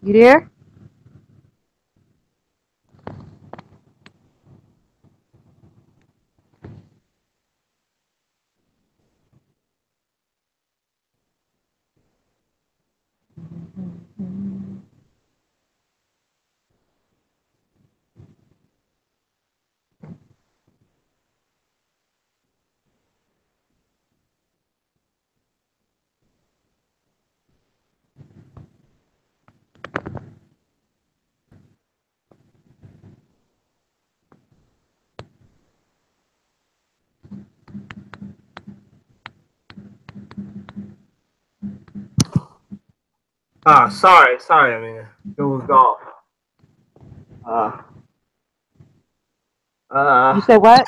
You there? Sorry. I mean, it was golf. Uh, You uh, said what?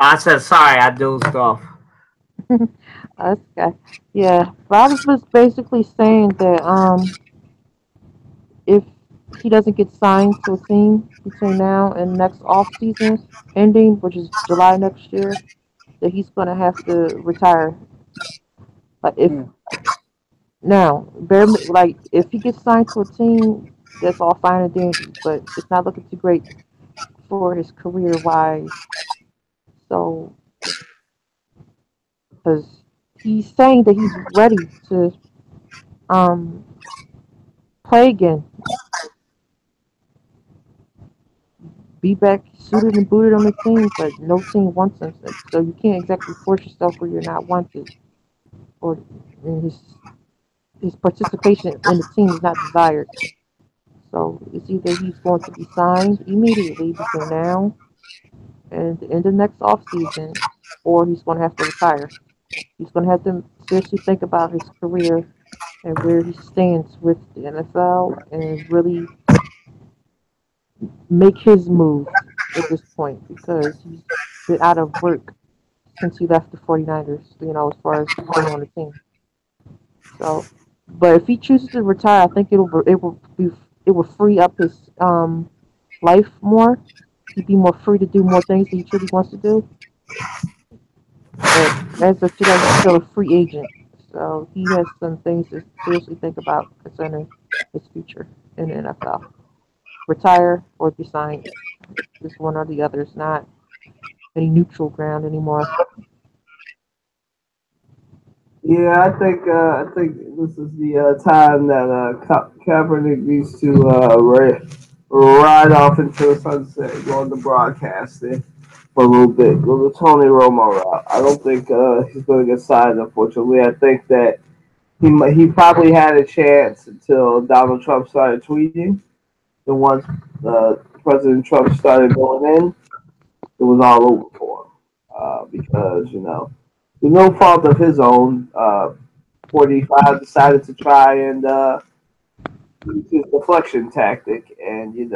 I said sorry. I dozed off. Okay. Yeah. But I was just basically saying that if he doesn't get signed to a team between now and next off season ending, which is July next year, that he's gonna have to retire. Like if Mm. now, like if he gets signed to a team, that's all fine and dandy, but it's not looking too great for his career wise. So, because he's saying that he's ready to um play again, be back suited and booted on the team, but no team wants him. So you can't exactly force yourself where you're not wanted, or and his participation in the team is not desired. So it's either he's going to be signed immediately between now and the end of next off season, or he's going to have to retire. He's going to have to seriously think about his career and where he stands with the NFL and really make his move at this point because he's been out of work since he left the 49ers, as far as being on the team. So, but if he chooses to retire, I think it will free up his life more. He'd be more free to do more things that he truly wants to do. But as of today, he's still a free agent, so he has some things to seriously think about concerning his future in the NFL. Retire or be signed. It's one or the other. It's not any neutral ground anymore. Yeah, I think this is the time that Kaepernick needs to ride off into the sunset, go on the broadcasting for a little bit, go the Tony Romo route. I don't think he's going to get signed, unfortunately. I think that he probably had a chance until Donald Trump started tweeting, And once President Trump started going in, it was all over for him because through no fault of his own, 45 decided to try and use his deflection tactic, and it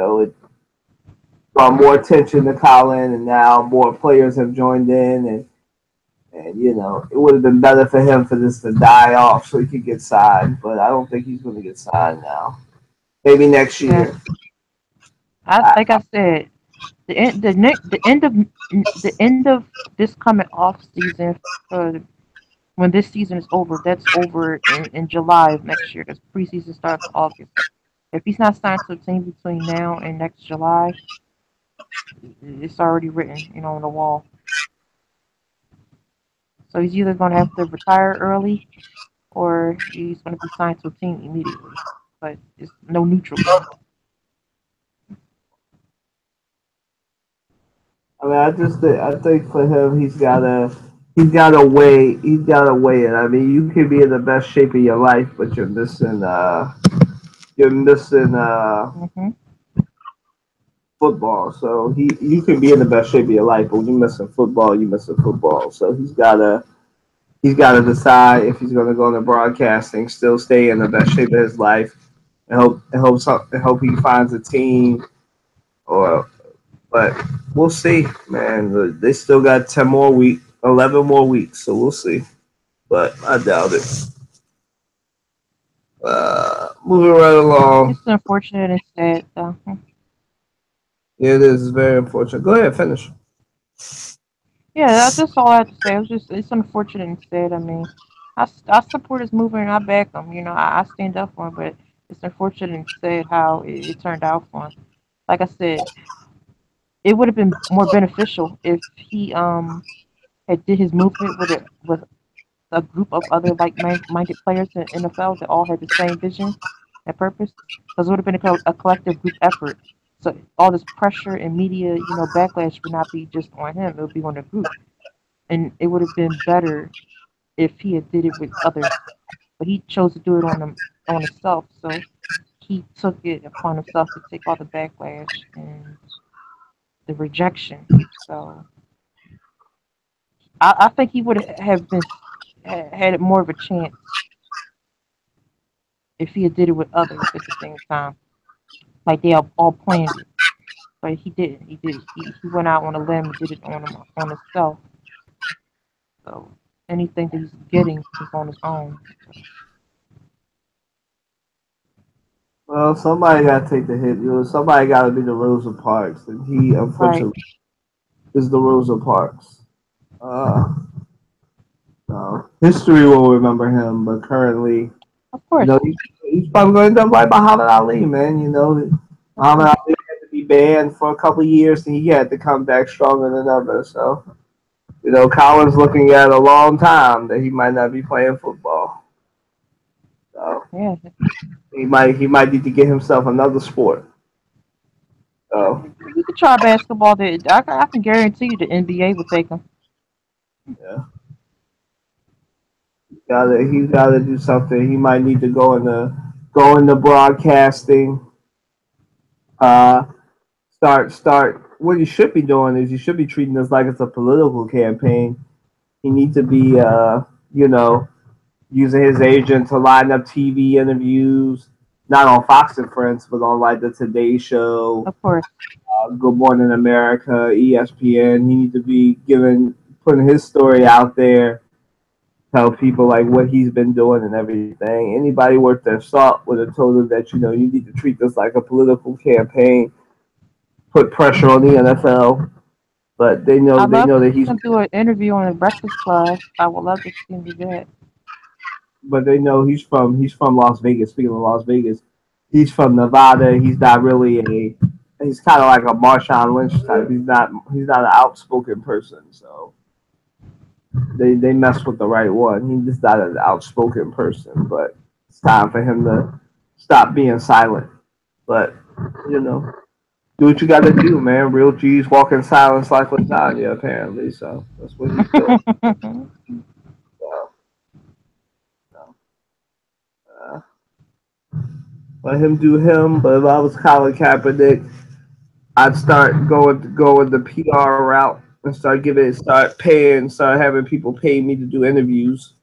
brought more attention to Colin, and now more players have joined in, and it would have been better for him for this to die off so he could get signed, but I don't think he's going to get signed now. Maybe next Yeah, year. like I said, the end of this coming off season, uh, when this season is over, that's over in July of next year. Because preseason starts August. If he's not signed to a team between now and next July, it's already written, on the wall. So he's either going to have to retire early, or he's going to be signed to a team immediately. But it's no neutral ground. I mean, I think for him, he's got to weigh it. I mean, you could be in the best shape of your life, but you're missing Hmm. football. So you could be in the best shape of your life, but when you're missing football, you're missing football. So he's gotta decide if he's gonna go into broadcasting, still stay in the best shape of his life, and hope he finds a team, or but we'll see, man. They still got 11 more weeks, so we'll see. But I doubt it. Moving right along. It's unfortunate and sad, though. Yeah, it is very unfortunate. Go ahead, finish. Yeah, that's all I have to say. It's unfortunate and sad. I mean, I support his movement and I back him. I stand up for him, but it's unfortunate and sad how it turned out for him. Like I said, it would have been more beneficial if he had did his movement with a group of other like-minded players in the NFL that all had the same vision and purpose, because it would have been a collective group effort. So all this pressure and media, backlash would not be just on him; it would be on the group, and it would have been better if he had did it with others. But he chose to do it on himself, so he took it upon himself to take all the backlash and the rejection. So I think he would have been had more of a chance if he had did it with others at the same time, like they all planned it. But he didn't. He did. He went out on a limb and did it on himself. So anything that he's getting is on his own. Well, somebody got to take the hit. Somebody got to be the Rosa Parks, and he Right. unfortunately is the Rosa Parks. Uh, no. History will remember him, but currently, Of course. he's probably going to end up like Muhammad Ali, man. Of Muhammad course. Ali had to be banned for a couple of years, and he had to come back stronger than ever. So, Colin's looking at a long time that he might not be playing football. So Yeah. he might need to get himself another sport. So He could try basketball. I can guarantee you the NBA would take him. yeah, he's gotta do something. He might need to go into broadcasting. Uh, start. What you should be doing is you should be treating this like it's a political campaign. He needs to be you know using his agent to line up TV interviews, not on Fox and Friends, but on like the Today Show, Of course. Good Morning America, ESPN. He needs to be putting his story out there, tell people like what he's been doing and everything. Anybody worth their salt would have told him that you need to treat this like a political campaign, put pressure on the NFL, but they know I'd they love know to that see he's him do an interview on the Breakfast Club. I would love to see him do that. but they know he's from Las Vegas. Speaking of Las Vegas, he's from Nevada. He's kind of like a Marshawn Lynch type. He's not an outspoken person, so they mess with the right one. He's just not an outspoken person, but it's time for him to stop being silent. But you know, do what you got to do, man. Real G's walk in silence like lasagna, apparently. So that's what he's doing. So, uh, Let him do him. But if I was Colin Kaepernick, I'd start going the PR route and start paying, start having people pay me to do interviews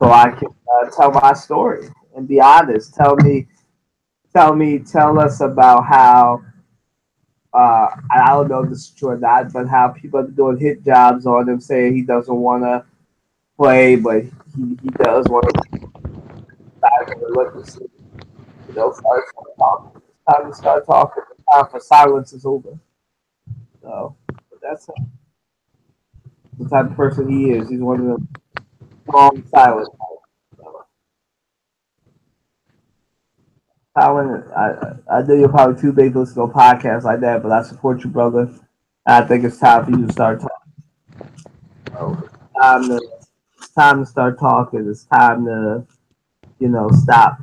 so I can tell my story and be honest. Tell us about how I don't know if this is true or not, but how people are doing hit jobs on him, saying he doesn't want to play, but he does want to dive in the Olympics. Start talking. It's time to start talking. The time for silence is over. So, but that's the type of person he is. He's one of the long silent types. So, Colin, I know you're probably too big to listen to a podcast like that, but I support you, brother. I think it's time for you to start talking. So, it's time to start talking. It's time to, stop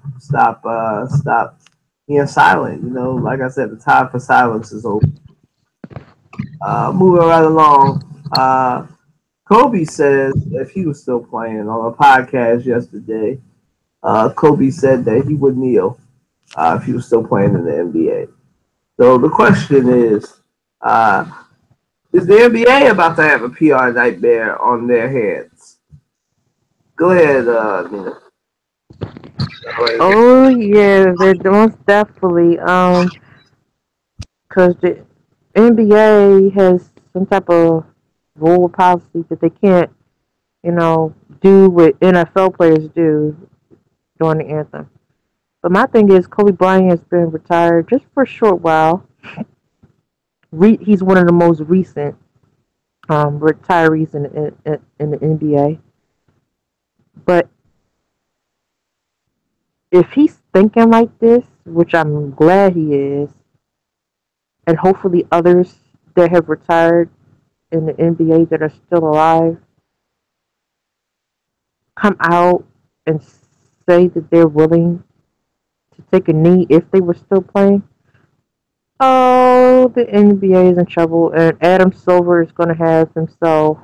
being silent. Like I said, the time for silence is over. Moving right along. Kobe says if he was still playing on a podcast yesterday, Kobe said that he would kneel if he was still playing in the NBA. So the question uh, is the NBA about to have a PR nightmare on their hands? Go ahead, Nina. Oh yeah, they're most definitely. Because the NBA has some type of rule policy that they can't, do what NFL players do during the anthem. But my thing is, Kobe Bryant has been retired just for a short while. He's one of the most recent retirees in the NBA. But if he's thinking like this, which I'm glad he is, and hopefully others that have retired in the NBA that are still alive come out and say that they're willing to take a knee if they were still playing, oh, the NBA is in trouble, and Adam Silver is going to have himself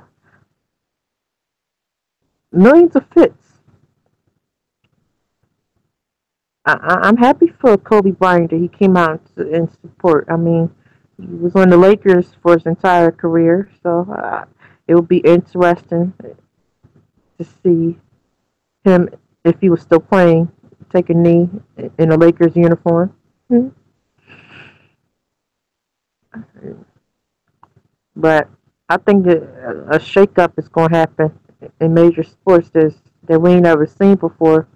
millions of fits. I'm happy for Kobe Bryant that he came out in support. I mean, he was on the Lakers for his entire career, so it would be interesting to see him if he was still playing take a knee in a Lakers uniform. Mm-hmm. But I think that a shakeup is going to happen in major sports that we ain't never seen before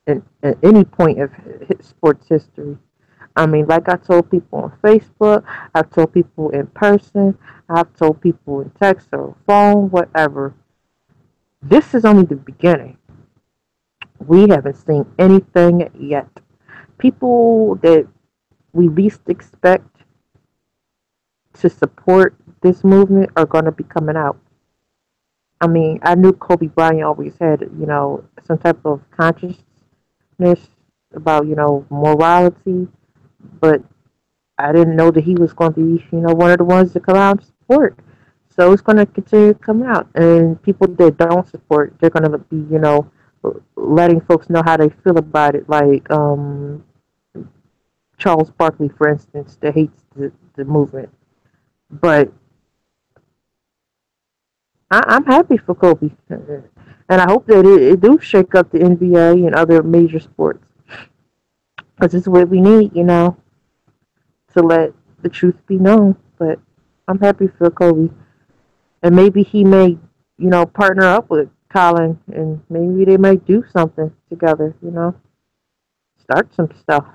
at any point of sports history. I mean, like I told people on Facebook, I've told people in person, I've told people in text or phone, whatever. This is only the beginning. We haven't seen anything yet. People that we least expect to support this movement are going to be coming out. I mean, I knew Kobe Bryant always had, some type of consciousness about, morality, but I didn't know that he was going to be, one of the ones to come out and support. So it's going to continue to come out, and people that don't support, they're going to be, letting folks know how they feel about it. Like Charles Barkley, for instance, that hates the movement. But I'm happy for Kobe, and I hope that it do shake up the NBA and other major sports, because it's what we need, to let the truth be known. But I'm happy for Kobe, and maybe he may, partner up with Colin, and maybe they might do something together. Start some stuff.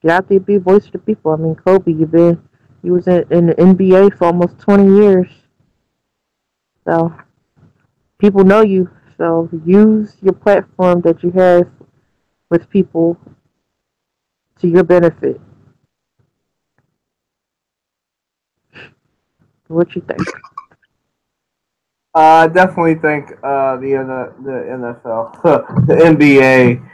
Get out there, be a voice for the people. I mean, Kobe, you was in the NBA for almost 20 years, so people know you. So use your platform that you have with people to your benefit. What you think? I definitely think the NFL, the NBA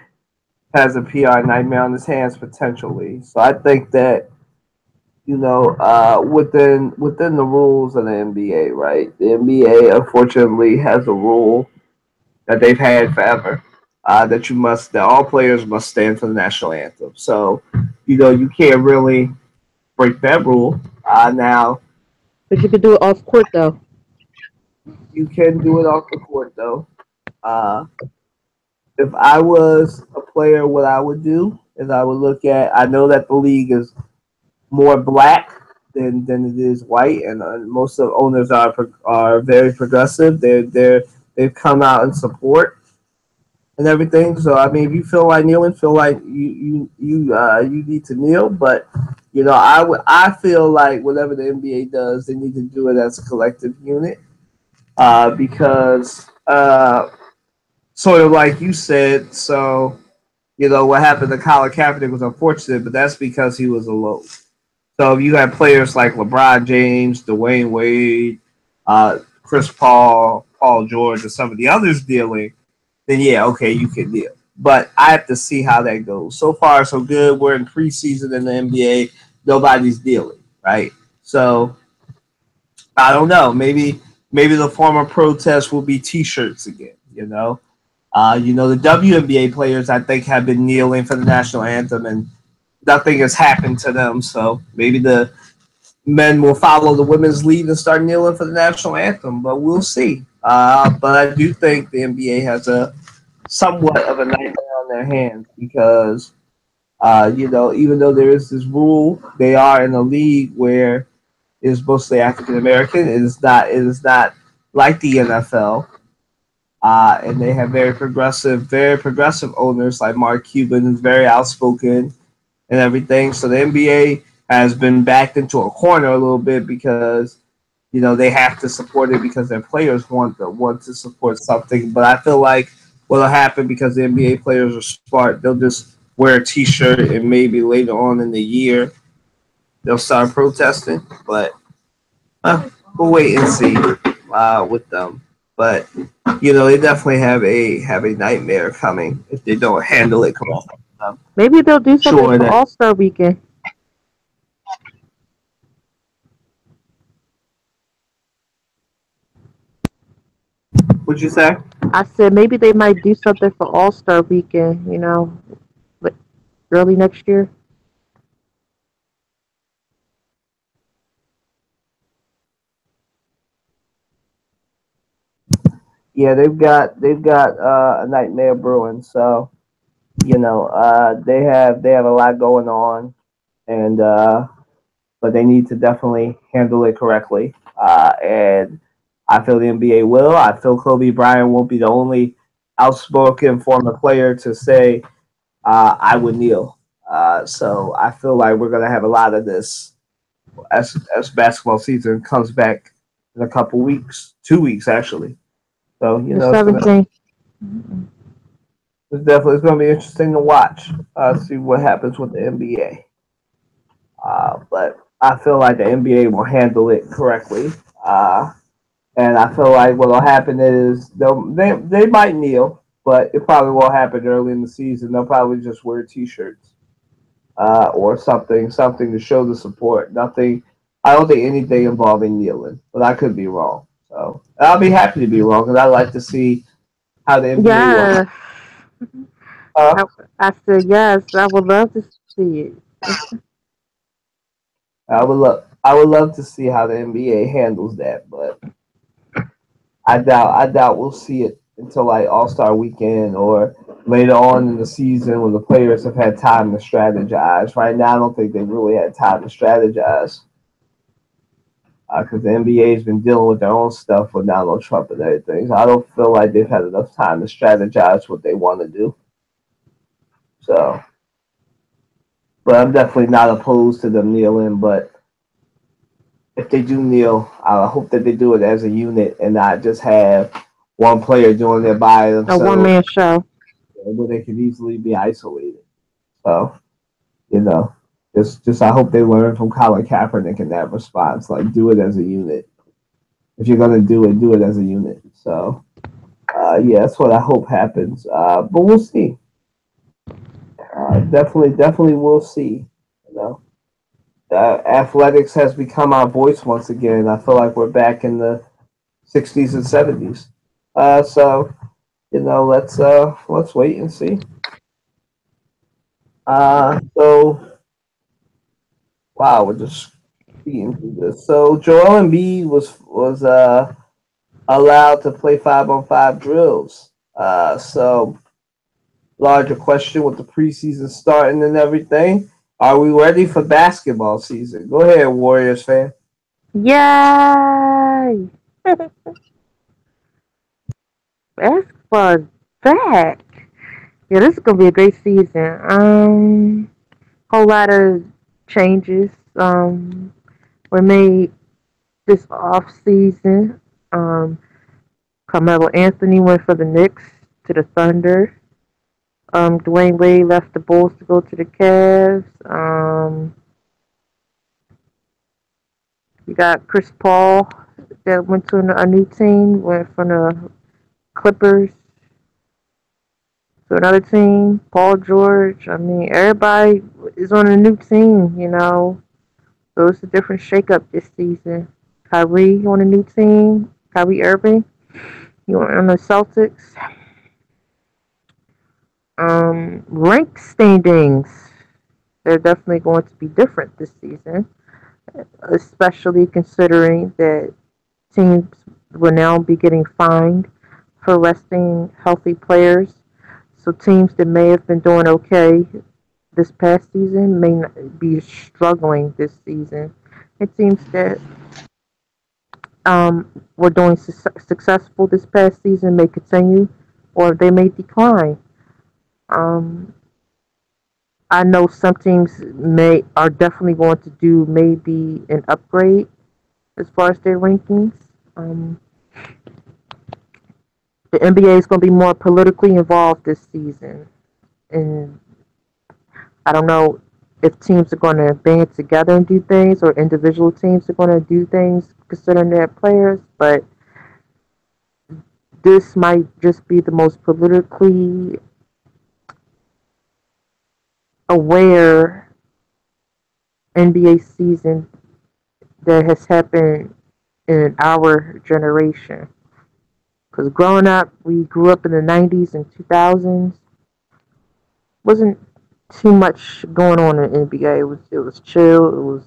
has a PR nightmare on its hands potentially. So I think that within the rules of the NBA, right? The NBA unfortunately has a rule that they've had forever, that all players must stand for the national anthem. So, you can't really break that rule. Now, But you could do it off court though. you can do it off the court though. Uh, if I was a player, what I would do is I would look at. I know that the league is more black than it is white, and most of the owners are very progressive. They've come out in support and everything. So I mean, if you feel like kneeling, feel like you need to kneel. But I feel like whatever the NBA does, they need to do it as a collective unit because sort of like you said. So what happened to Colin Kaepernick was unfortunate, but that's because he was alone. So if you have players like LeBron James, Dwayne Wade, Chris Paul, Paul George, and some of the others dealing, then yeah, okay, you can deal. But I have to see how that goes. So far, so good. We're in preseason in the NBA. Nobody's dealing, right? So I don't know. Maybe the former protest will be T-shirts again. The WNBA players I think have been kneeling for the national anthem, and nothing has happened to them. So maybe the men will follow the women's lead and start kneeling for the national anthem. But we'll see. But I do think the NBA has a somewhat of a nightmare on their hands because, even though there is this rule, they are in a league where it is mostly African American. It is not. It is not like the NFL. And they have very progressive owners like Mark Cuban, who's very outspoken and everything. So the NBA has been backed into a corner a little bit because they have to support it because their players want to support something. But I feel like what'll happen because the NBA players are smart, they'll just wear a T-shirt and maybe later on in the year they'll start protesting. But we'll wait and see with them. But they definitely have a nightmare coming if they don't handle it correctly. Maybe they'll do something Sure for that. All-Star Weekend. What'd you say? I said maybe they might do something for All-Star Weekend. But early next year. Yeah, they've got a nightmare brewing. So they have a lot going on, and but they need to definitely handle it correctly. And I feel the NBA will. I feel Kobe Bryant won't be the only outspoken former player to say I would kneel. So I feel like we're gonna have a lot of this as basketball season comes back in a couple weeks, 2 weeks actually. So The it's gonna 17th. it's gonna be interesting to watch. See what happens with the NBA. But I feel like the NBA will handle it correctly. And I feel like what'll happen is they might kneel, but it probably won't happen early in the season. They'll probably just wear T-shirts or something to show the support. Nothing. I don't think anything involving kneeling, but I could be wrong. So I'll be happy to be wrong because I like to see how the NBA will. Yeah, Uh, I, I said yes. I would love to see it. I would love to see how the NBA handles that, but I doubt we'll see it until like All Star Weekend or later on in the season when the players have had time to strategize. Right now, I don't think they've really had time to strategize because the NBA has been dealing with their own stuff with Donald Trump and everything. So I don't feel like they've had enough time to strategize what they want to do. So, but I'm definitely not opposed to them kneeling. But if they do kneel, I hope that they do it as a unit and not just have one player doing it by A one themselves man show. where they could easily be isolated. So, you know, just I hope they learn from Colin Kaepernick in that response. Like, do it as a unit. If you're gonna do it as a unit. So, yeah, that's what I hope happens. But we'll see. Definitely, we'll see. You know, athletics has become our voice once again. I feel like we're back in the '60s and '70s. So let's wait and see. So wow, we're just speeding through this. So Joel Embiid was allowed to play 5-on-5 drills. So larger question with the preseason starting and everything. Are we ready for basketball season? Go ahead, Warriors fan. Yay! Basketball is back. Yeah, this is gonna be a great season. Whole lot of changes were made this off season. Carmelo Anthony went for the Knicks to the Thunder. Dwayne Wade left the Bulls to go to the Cavs. You got Chris Paul that went to a new team, went from the Clippers to another team. Paul George. I mean, everybody is on a new team. So it's a different shakeup this season. Kyrie on a new team. Kyrie Irving. You on the Celtics. Rank standings. They're definitely going to be different this season, especially considering that teams will now be getting fined for resting healthy players. So teams that may have been doing okay this past season may not be struggling this season. It teams that were doing successful this past season may continue, or they may decline. Um, I know some teams may are definitely going to do maybe an upgrade as far as their rankings. Um, the NBA is going to be more politically involved this season, and I don't know if teams are going to band together and do things, or individual teams are going to do things considering their players. But this might just be the most politically aware NBA season that has happened in our generation. Because growing up, we grew up in the 90s and 2000s. Wasn't too much going on in the NBA. It was chill.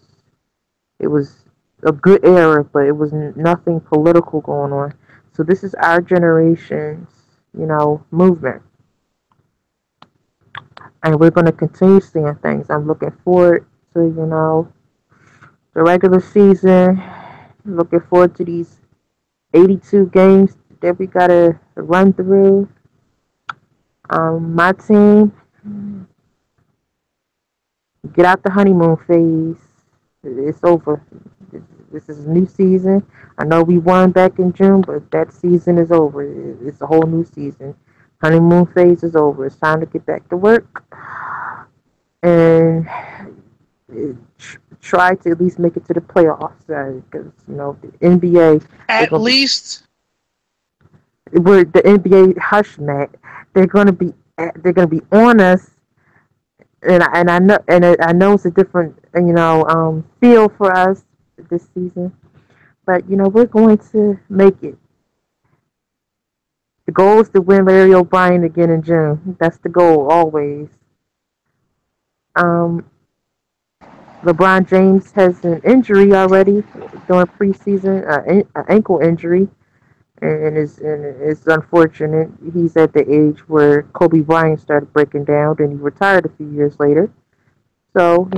It was a good era, but it was nothing political going on. So this is our generation's, movement, and we're going to continue seeing things. I'm looking forward to, the regular season. Looking forward to these 82 games that we got to run through. My team, get out the honeymoon phase. It's over. This is a new season. I know we won back in June, but that season is over. It's a whole new season. Honeymoon phase is over. It's time to get back to work and try to at least make it to the playoffs. Because the NBA, At least. We're the NBA hush mat. They're gonna be on us, and I know it's a different feel for us this season, but we're going to make it. The goal is to win Larry O'Brien again in June. That's the goal always. Um, LeBron James has an injury already during preseason, an ankle injury, and it's unfortunate. He's at the age where Kobe Bryant started breaking down, and he retired a few years later. So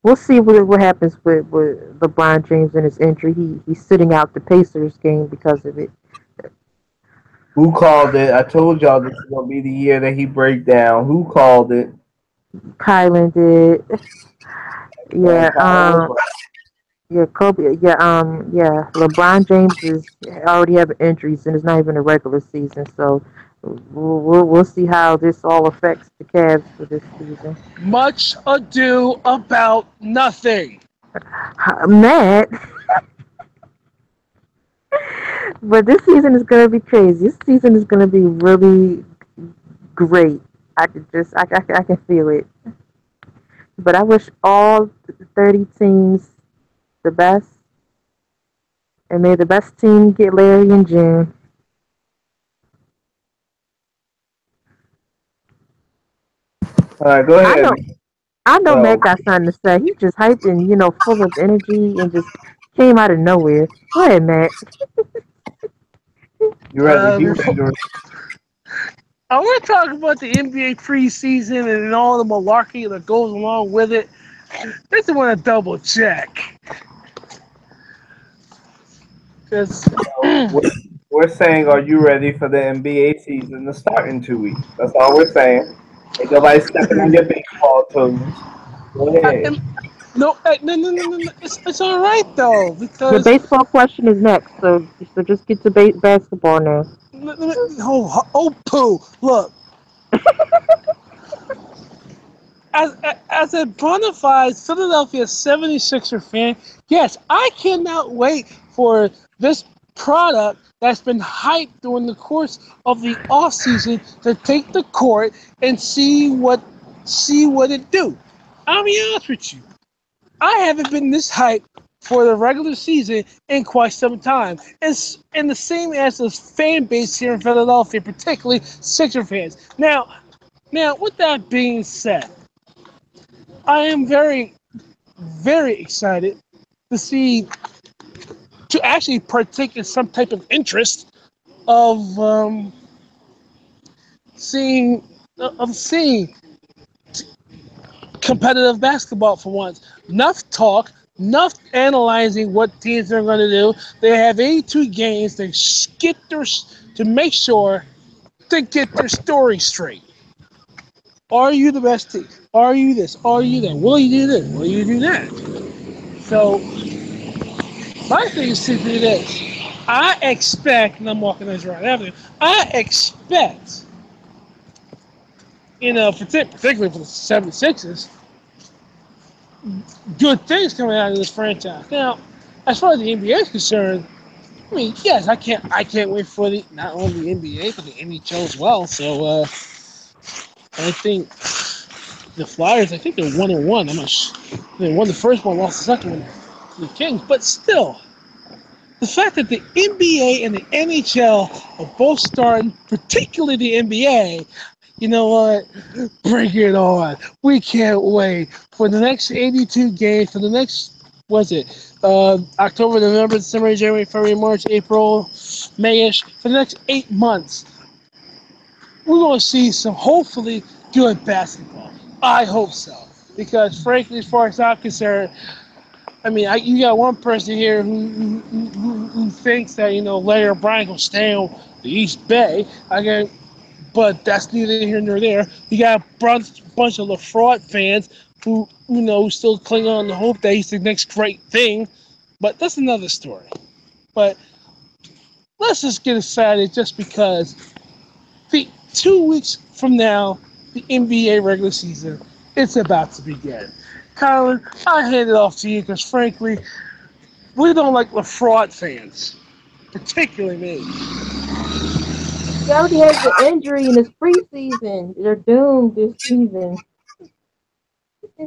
we'll see what happens with LeBron James and his injury. He's sitting out the Pacers game because of it. Who called it? I told y'all this is gonna be the year that he break down. Who called it? Kylan did. Yeah. Yeah, Kobe. Yeah. Yeah. LeBron James is already having injuries, and it's not even a regular season. So we'll see how this all affects the Cavs for this season. Much ado about nothing. I'm mad. But this season is gonna be crazy. This season is gonna be really great. I can feel it. But I wish all 30 teams the best, and may the best team get Larry in June. All right, go I ahead. know, I know So Matt got something to say. He just hyped and, full of energy and just came out of nowhere. Go ahead, Matt. you ready? He Before, ready. I want to talk about the NBA preseason and all the malarkey that goes along with it. I just want to double check. Because, We're saying, are you ready for the NBA season to start in 2 weeks? That's all we're saying. Ain't nobody stepping on your baseball toes. Go ahead. no. It's all right, though. The Because, baseball question is next, so just get to basketball now. poo. Look, as a bona fide Philadelphia 76er fan, yes, I cannot wait for this product that's been hyped during the course of the offseason to take the court and see what it do. I'll be honest with you. I haven't been this hyped for the regular season in quite some time. And the same as the fan base here in Philadelphia, particularly Sixer fans. Now, with that being said, I am very, very excited to see, to actually partake in some type of interest of seeing seeing competitive basketball for once. Enough talk, enough analyzing what teams are going to do. They have 82 games to make sure to get their story straight. Are you the best team? Are you this? Are you that? Will you do this? Will you do that? So my thing is simply this. I expect, and I'm walking this around avenue, I expect, particularly for the 76ers, good things coming out of this franchise. Now, as far as the NBA is concerned, I mean, yes, I can't wait for not only the NBA but the NHL as well. So I think the Flyers, I think they're 1-1. I'm not sure. They won the first one, lost the second one to the Kings, but still, the fact that the NBA and the NHL are both starting, particularly the NBA, you know what? Bring it on. We can't wait for the next 82 games, for the next, was it, October, November, December, January, February, March, April, Mayish, for the next 8 months. We're going to see some hopefully good basketball. I hope so. Because frankly, as far as I'm concerned, I mean, you got one person here who thinks that Larry O'Brien will stay on the East Bay. But that's neither here nor there. You got a bunch of LaFraud fans who still cling on to hope that he's the next great thing. But that's another story. But let's just get excited just because the 2 weeks from now, the NBA regular season, it's about to begin. Colin, I hand it off to you because frankly, we don't like LaFraud fans, particularly me. He already has the injury in his preseason. They're doomed this season.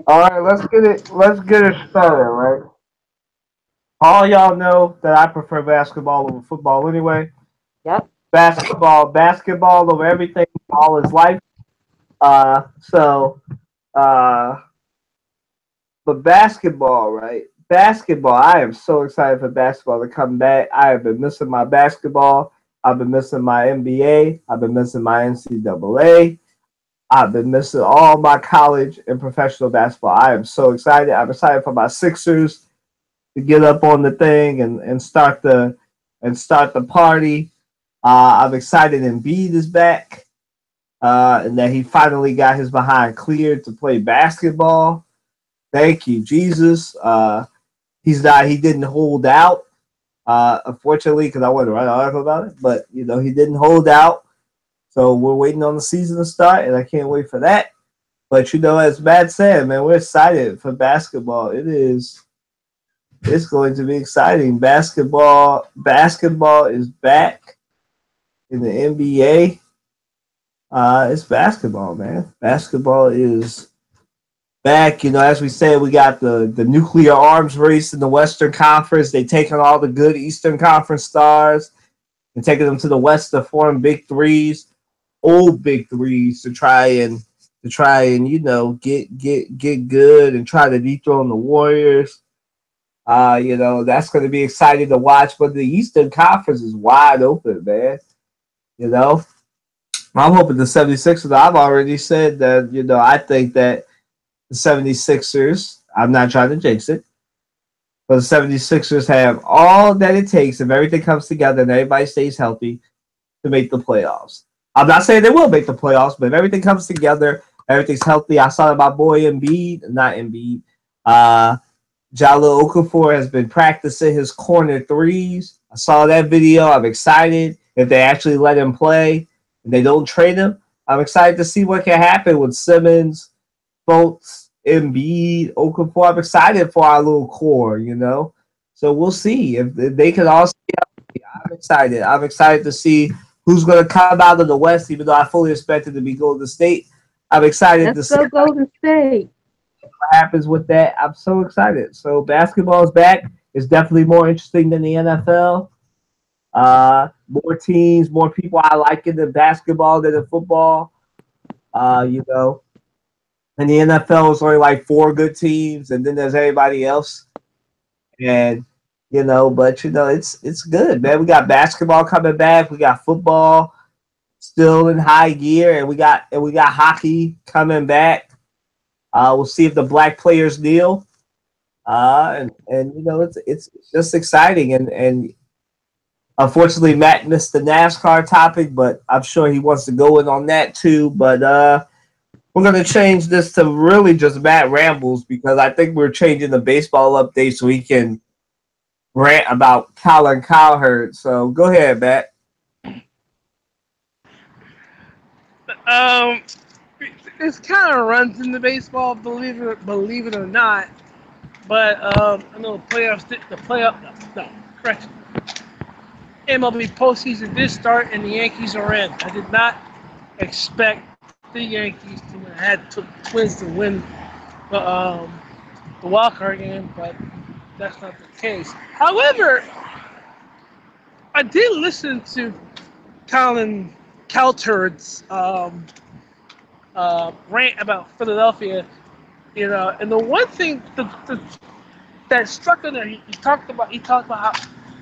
All right, let's get it started, right? All y'all know that I prefer basketball over football anyway. Yep. Basketball over everything. All is life. So, uh, but basketball, right? Basketball. I am so excited for basketball to come back. I have been missing my basketball. I've been missing my NBA. I've been missing my NCAA. I've been missing all my college and professional basketball. I am so excited. I'm excited for my Sixers to get up on the thing and start the party. I'm excited Embiid is back, and that he finally got his behind cleared to play basketball. Thank you, Jesus. He didn't hold out, unfortunately, because I wanted to write an article about it. But he didn't hold out, so we're waiting on the season to start, and I can't wait for that. But as Matt said, man, we're excited for basketball. It's going to be exciting. Basketball is back in the NBA. It's basketball, man. Basketball is back. As we said, we got the nuclear arms race in the Western Conference. They taking all the good Eastern Conference stars and taking them to the West to form big threes, old big threes, to try and to try and get good and try to dethrone the Warriors. That's going to be exciting to watch. But the Eastern Conference is wide open, man. You know, I'm hoping the 76ers. I've already said that, I think that the 76ers, I'm not trying to jinx it, but the 76ers have all that it takes if everything comes together and everybody stays healthy to make the playoffs. I'm not saying they will make the playoffs, but if everything comes together, everything's healthy. I saw that my boy Embiid, not Embiid, Jalil Okafor has been practicing his corner threes. I saw that video. I'm excited if they actually let him play and they don't trade him. I'm excited to see what can happen with Simmons, Fultz, Embiid, Okafor. I'm excited for our little core, So we'll see if they can all stay healthy. I'm excited. I'm excited to see who's going to come out of the West, even though I fully expected to be Golden State. I'm excited to see Let's go Golden State. what happens with that. I'm so excited. So basketball is back. It's definitely more interesting than the NFL. More teams, more people I like in the basketball than in football. And the NFL is only like 4 good teams, and then there's everybody else. And it's good, man. We got basketball coming back. We got football still in high gear, and we got hockey coming back. We'll see if the black players kneel. It's just exciting, and unfortunately Matt missed the NASCAR topic, but I'm sure he wants to go in on that too. But we're gonna change this to really just Matt rambles because I think we're changing the baseball update so he can rant about Colin Cowherd. So go ahead, Matt. This kind of runs into baseball, believe it or not. But I know correction. MLB postseason did start and the Yankees are in. I did not expect the Yankees to have Twins to win the wild card game, but that's not the case. However, I did listen to Colin Cowherd's rant about Philadelphia, and the one thing that struck in there, he talked about how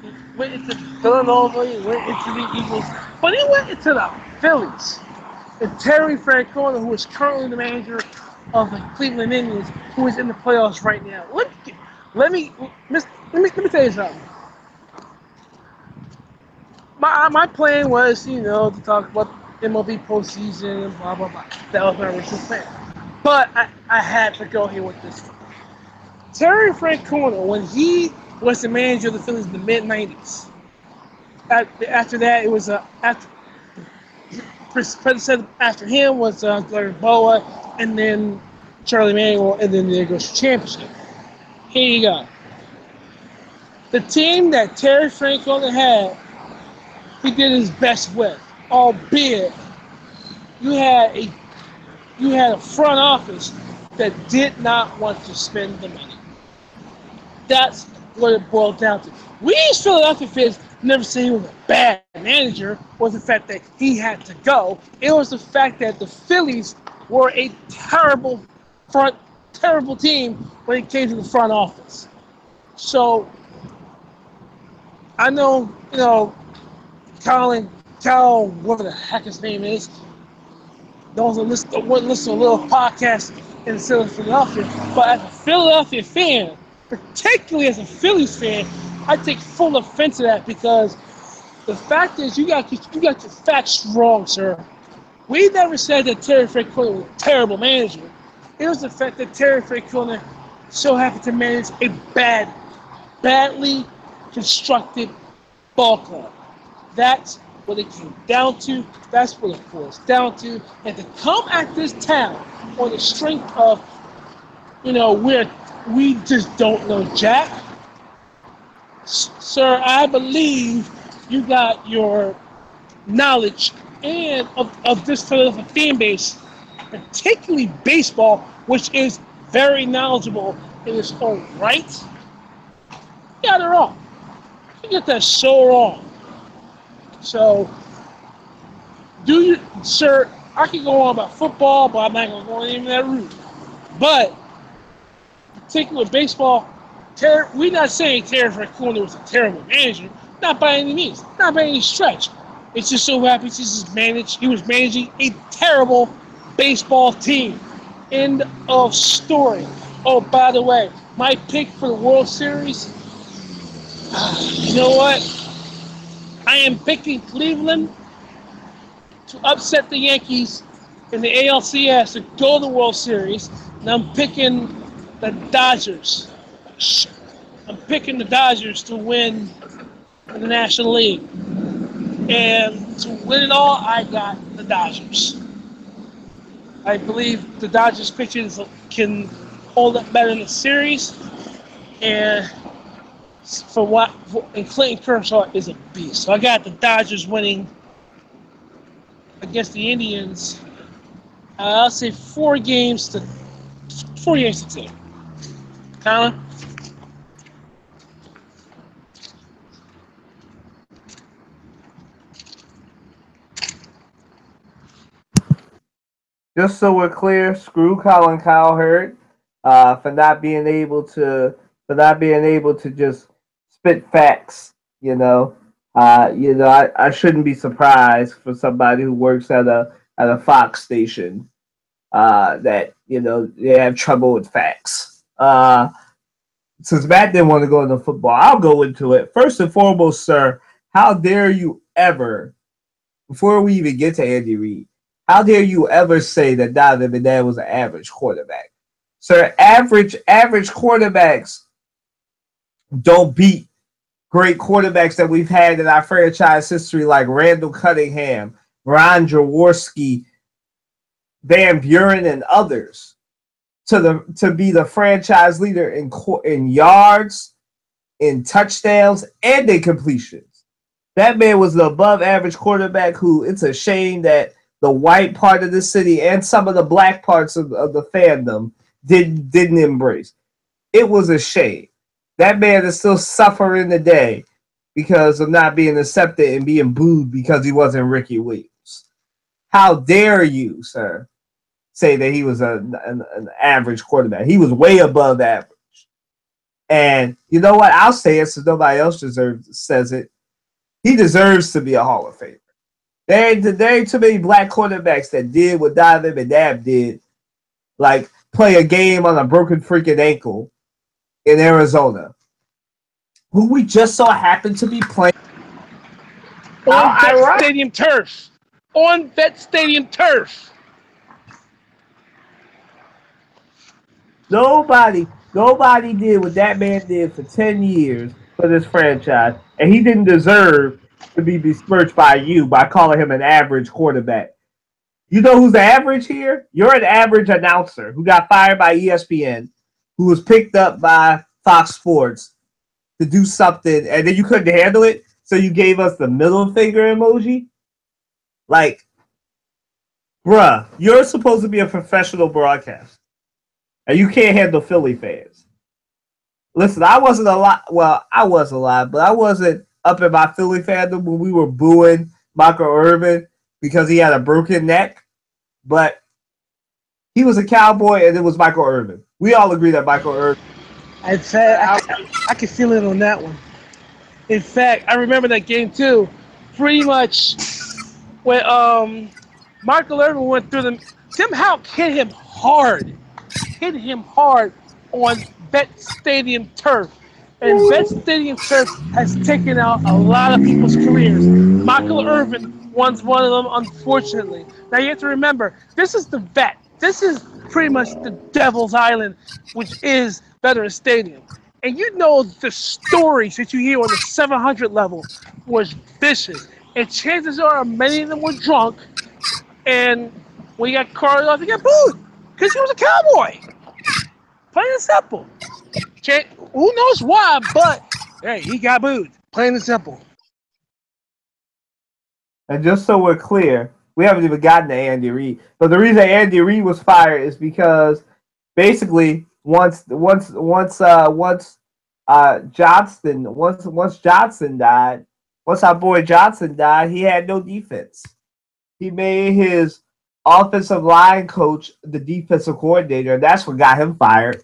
he went into Villanova, he went into the Eagles, but he went into the Phillies. And Terry Francona, who is currently the manager of the Cleveland Indians, who is in the playoffs right now. Let me tell you something. My plan was, to talk about MLB postseason and blah blah blah. That was my original plan. But I had to go here with this. Terry Francona, when he was the manager of the Phillies in the mid '90s. After that, it was after him was Larry Boa, and then Charlie Manuel, and then there goes the championship. Here you go. The team that Terry Francona had, he did his best with, albeit you had a front office that did not want to spend the money. That's what it boiled down to. We as Philadelphia fans never said he was a bad manager, was the fact that he had to go. It was the fact that the Phillies were a terrible team when it came to the front office. So I know, Cal, whatever the heck his name is, wouldn't listen to a little podcast in the city of Philadelphia. But as a Philadelphia fan, particularly as a Phillies fan, I take full offense to that because the fact is you got your facts wrong, sir. We never said that Terry Francona was a terrible manager. It was the fact that Terry Francona so happened to manage a badly constructed ball club. That's what it came down to. That's what it boils down to. And to come at this town on the strength of, we just don't know Jack. Sir, I believe you got your knowledge and of this Philadelphia fan base, particularly baseball, which is very knowledgeable in its own right. You got it wrong. You get that so wrong. So, sir, I could go on about football, but I'm not going to go in that route. But, particularly with baseball, we're not saying Terry Francona was a terrible manager. Not by any means. Not by any stretch. It's just so happens he was managing a terrible baseball team. End of story. Oh, by the way, my pick for the World Series, you know what? I am picking Cleveland to upset the Yankees in the ALCS to go to the World Series. And I'm picking the Dodgers. I'm picking the Dodgers to win the National League. And to win it all, I got the Dodgers. I believe the Dodgers pitchers can hold up better in the series. And and Clayton Kershaw is a beast. So I got the Dodgers winning against the Indians. I'll say 4 games to 2. Colin? Just so we're clear, screw Colin Cowherd for not being able to just spit facts. I shouldn't be surprised for somebody who works at a Fox station that they have trouble with facts. Since Matt didn't want to go into football, I'll go into it. First and foremost, sir, how dare you ever, before we even get to Andy Reid, how dare you ever say that Donovan McNabb was an average quarterback? Sir, average quarterbacks don't beat great quarterbacks that we've had in our franchise history, like Randall Cunningham, Ron Jaworski, Van Buren, and others, to be the franchise leader in yards, in touchdowns, and in completions. That man was the above average quarterback who it's a shame that the white part of the city and some of the black parts of the fandom didn't embrace. It was a shame. That man is still suffering today because of not being accepted and being booed because he wasn't Ricky Williams. How dare you, sir, say that he was an average quarterback? He was way above average. And you know what? I'll say it so nobody else says it. He deserves to be a Hall of Famer. There ain't too many black quarterbacks that did what Donovan McNabb did, like play a game on a broken freaking ankle in Arizona, who we just so happened to be playing on Vet Stadium turf. On Vet Stadium turf. Nobody did what that man did for 10 years for this franchise, and he didn't deserve to be besmirched by you by calling him an average quarterback. You know who's average here? You're an average announcer who got fired by ESPN, who was picked up by Fox Sports to do something, and then you couldn't handle it, so you gave us the middle finger emoji? Like, bruh, you're supposed to be a professional broadcaster, and you can't handle Philly fans. Listen, I was a lot, but I wasn't up in my Philly fandom when we were booing Michael Irvin because he had a broken neck, but he was a Cowboy and it was Michael Irvin. We all agree that Michael Irvin. In fact, I can feel it on that one. In fact, I remember that game too. Pretty much when Michael Irvin went through them, Tim Houck hit him hard on Vet Stadium turf. And Vet Stadium turf has taken out a lot of people's careers. Michael Irvin was one of them, unfortunately. Now you have to remember, this is the Vet. This is pretty much the Devil's Island, which is Veterans Stadium. And you know the stories that you hear on the 700 level was vicious. And chances are many of them were drunk. And when he got carted off, he got booed. Because he was a cowboy. Plain and simple. Who knows why, but hey, he got booed. Plain and simple. And just so we're clear, we haven't even gotten to Andy Reid. But the reason Andy Reid was fired is because basically once our boy Johnson died, he had no defense. He made his offensive line coach, the defensive coordinator. That's what got him fired.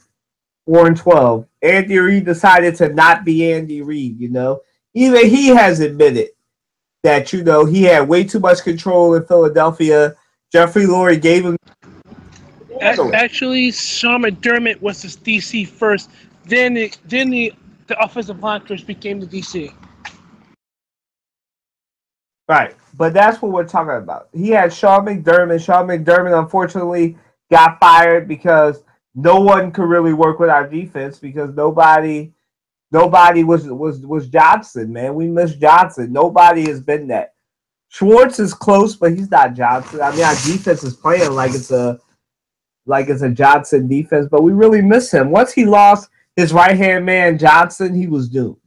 4-12. Andy Reid decided to not be Andy Reid. Even he has admitted that he had way too much control in Philadelphia. Jeffrey Lurie gave him. Actually, Sean McDermott was the DC first. Then the offensive line coach became the DC. Right, but that's what we're talking about. He had Sean McDermott. Sean McDermott, unfortunately, got fired because no one could really work with our defense because nobody was Johnson, man. We miss Johnson. Nobody has been that. Schwartz is close, but he's not Johnson. I mean, our defense is playing like it's a Johnson defense, but we really miss him. Once he lost his right-hand man, Johnson, he was doomed.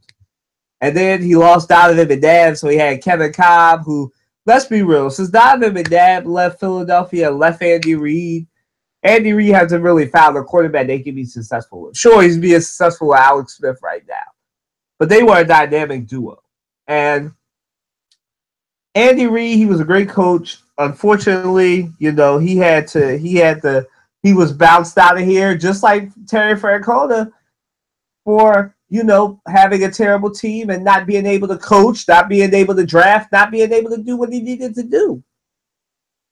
And then he lost Donovan McNabb, so he had Kevin Cobb, who, let's be real, since Donovan McNabb left Philadelphia and left Andy Reid hasn't really found a quarterback they can be successful with. Sure, he's being successful with Alex Smith right now, but they were a dynamic duo. And Andy Reid, he was a great coach. Unfortunately, he was bounced out of here, just like Terry Francona, for having a terrible team and not being able to coach, not being able to draft, not being able to do what he needed to do.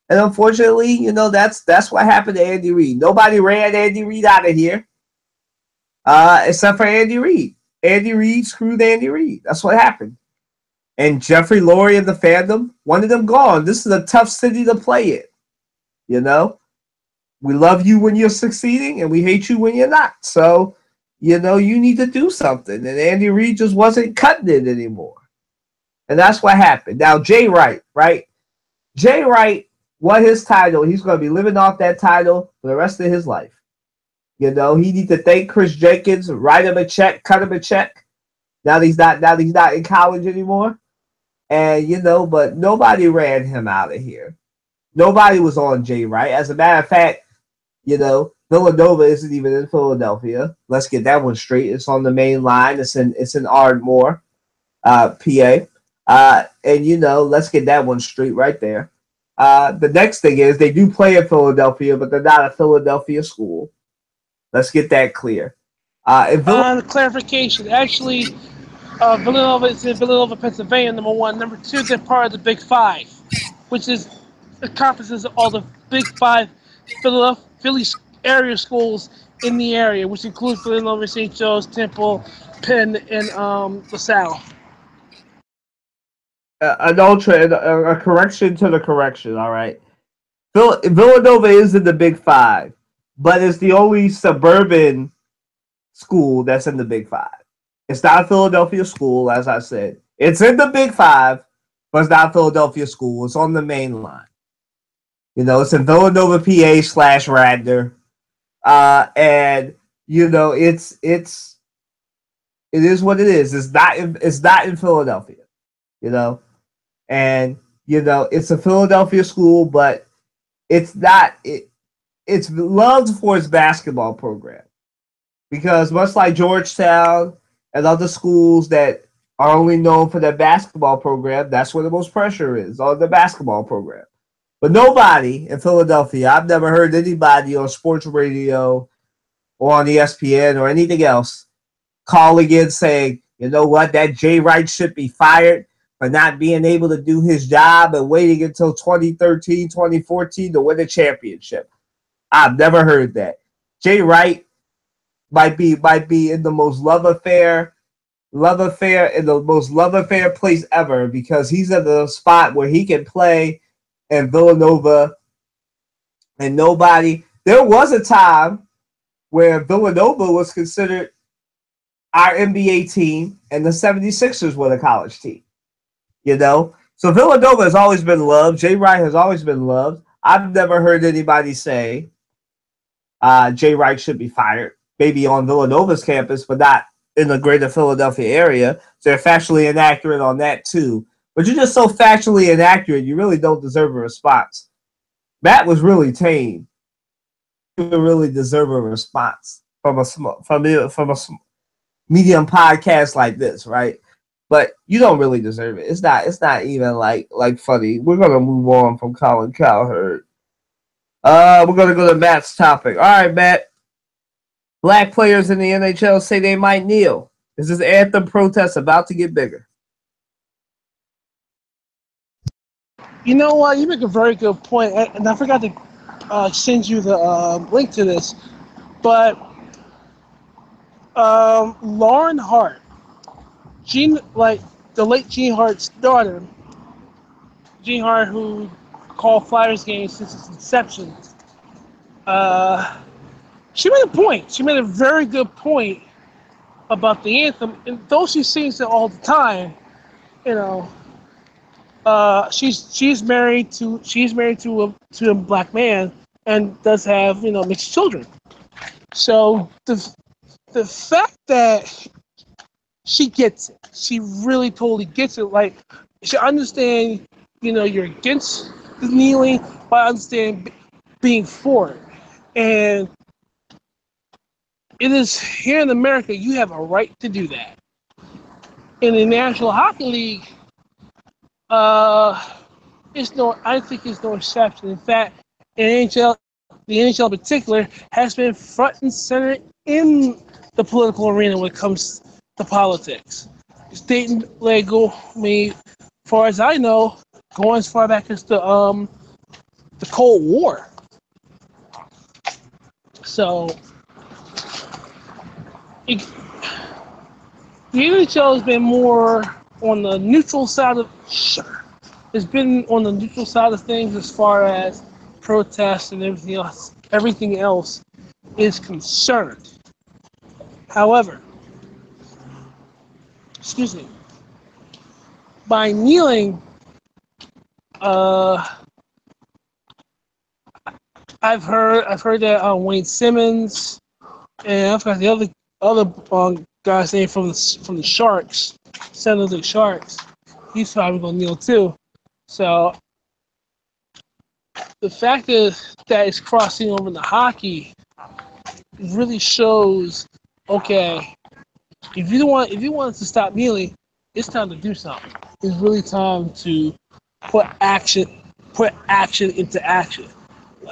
And unfortunately, that's what happened to Andy Reid. Nobody ran Andy Reid out of here, except for Andy Reid. Andy Reid screwed Andy Reid. That's what happened. And Jeffrey Lurie and the fandom wanted them gone. This is a tough city to play in. We love you when you're succeeding, and we hate you when you're not. So, you need to do something. And Andy Reid just wasn't cutting it anymore. And that's what happened. Now, Jay Wright, right? Jay Wright won his title. He's going to be living off that title for the rest of his life. He needs to thank Chris Jenkins, write him a check, cut him a check. Now he's not in college anymore. And, but nobody ran him out of here. Nobody was on Jay Wright. As a matter of fact, Villanova isn't even in Philadelphia. Let's get that one straight. It's on the main line. It's in Ardmore, PA. And let's get that one straight right there. The next thing is they do play in Philadelphia, but they're not a Philadelphia school. Let's get that clear. Clarification. Actually, Villanova is in Villanova, Pennsylvania, number 1. Number 2, they're part of the Big Five, which is the conferences of all the Big Five Philly area schools in the area, which includes Villanova, St. Joe's, Temple, Penn, and LaSalle. A correction to the correction, all right? Villanova is in the Big Five, but it's the only suburban school that's in the Big Five. It's not a Philadelphia school, as I said. It's in the Big Five, but it's not a Philadelphia school. It's on the main line. It's in Villanova, PA / Radnor. And it is what it is. It's not in Philadelphia, and it's a Philadelphia school, but it's not. It's loved for its basketball program because much like Georgetown and other schools that are only known for their basketball program, that's where the most pressure is on the basketball program. But nobody in Philadelphia, I've never heard anybody on sports radio or on ESPN or anything else calling in saying, you know what, that Jay Wright should be fired for not being able to do his job and waiting until 2013, 2014 to win a championship. I've never heard that. Jay Wright might be in the most love affair in the most love affair place ever because he's at the spot where he can play in Villanova and nobody. There was a time where Villanova was considered our NBA team and the 76ers were the college team. So Villanova has always been loved. Jay Wright has always been loved. I've never heard anybody say Jay Wright should be fired. Maybe on Villanova's campus, but not in the greater Philadelphia area. So they're factually inaccurate on that too. But you're just so factually inaccurate, you really don't deserve a response. Matt was really tame. You really deserve a response from a medium podcast like this, right? But you don't really deserve it. It's not even like funny. We're gonna move on from Colin Cowherd. We're gonna go to Matt's topic. All right, Matt. Black players in the NHL say they might kneel. Is this anthem protest about to get bigger? You know what? You make a very good point, and I forgot to send you the link to this. But Lauren Hart, the late Gene Hart's daughter, Gene Hart, who called Flyers games since its inception, she made a point. She made a very good point about the anthem. And though she sings it all the time, you know, she's married to a black man and does have mixed children. So the fact that she gets it, she really totally gets it. Like, she understands, you're against the kneeling, but I understand being for it. And it is here in America, you have a right to do that. In the National Hockey League, I think it's no exception. In fact, the NHL in particular has been front and center in the political arena when it comes to politics. State and legal, as far as I know, going as far back as the Cold War. So the NHL has been more on the neutral side of It's been on the neutral side of things as far as protests and everything else is concerned. However, by kneeling, I've heard that Wayne Simmons and I've got the other guy's name from the Sharks, San Jose Sharks. He's probably gonna kneel too. So the fact that it's crossing over into hockey really shows, okay, if you want us to stop kneeling, it's time to do something. It's really time to put action into action.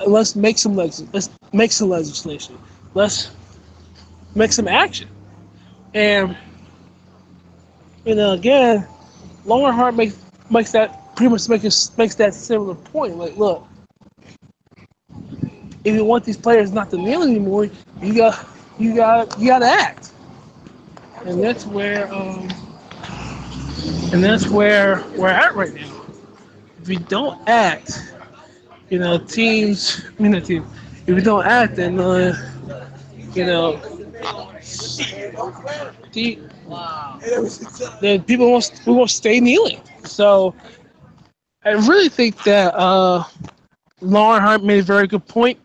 Let's make some legislation. Let's make some action. And again, Lauren Hart makes that similar point. Like, look, if you want these players not to kneel anymore, you gotta act. And that's where we're at right now. If we don't act, if we don't act, then then people won't stay kneeling. So I really think that Lauren Hart made a very good point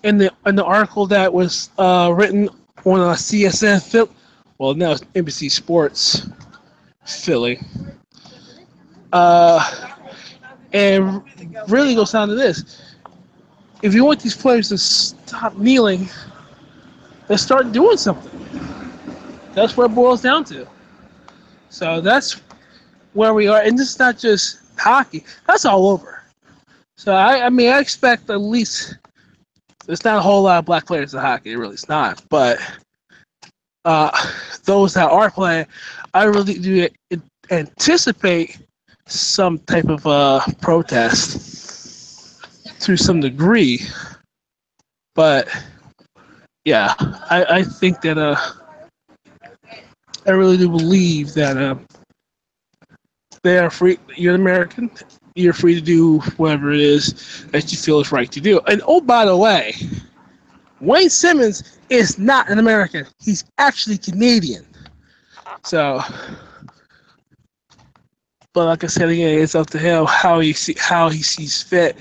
in the article that was written on CSN well, now it's NBC Sports Philly, and really goes down to this: if you want these players to stop kneeling, let's start doing something. That's what it boils down to. So that's where we are, and this is not just hockey. That's all over. So I expect at least there's not a whole lot of black players in hockey. It really is not. But those that are playing, I really do anticipate some type of protest to some degree. But yeah, I think that I really do believe that they are free. You're an American. You're free to do whatever it is that you feel is right to do. And oh, by the way, Wayne Simmons is not an American. He's actually Canadian. So, but like I said again, it's up to him how he sees fit.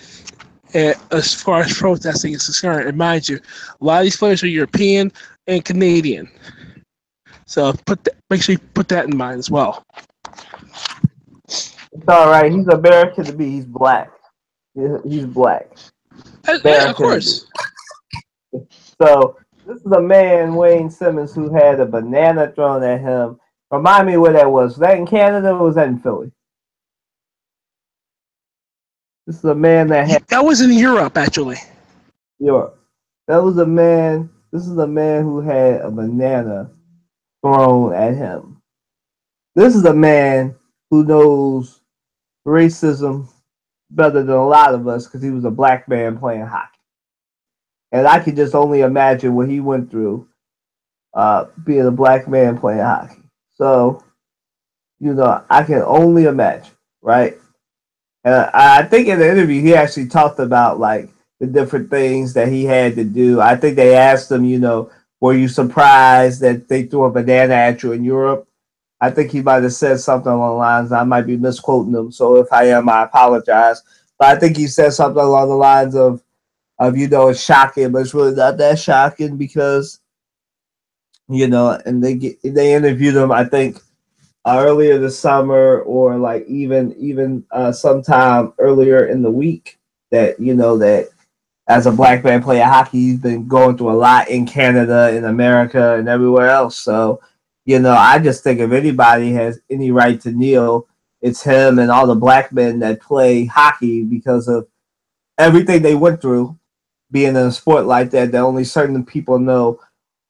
As far as protesting is concerned, and mind you, a lot of these players are European and Canadian. So make sure you put that in mind as well. It's all right. He's American to me. He's black. He's black. Yeah, of course. So this is a man, Wayne Simmons, who had a banana thrown at him. Remind me where that was. Was that in Canada or was that in Philly? This is a man that was in Europe, actually. York. That was a man. This is a man who had a banana thrown at him. This is a man who knows racism better than a lot of us because he was a black man playing hockey. And I can just only imagine what he went through being a black man playing hockey. So, I can only imagine, right? And I think in the interview, he actually talked about like the different things that he had to do. I think they asked him, were you surprised that they threw a banana at you in Europe? I think he might have said something along the lines. I might be misquoting him, so if I am, I apologize. But I think he said something along the lines of it's shocking, but it's really not that shocking because and they interviewed him. I think earlier this summer or like even sometime earlier in the week that that as a black man playing hockey, he's been going through a lot in Canada, in America, and everywhere else. So, I just think if anybody has any right to kneel, it's him and all the black men that play hockey because of everything they went through being in a sport like that only certain people know.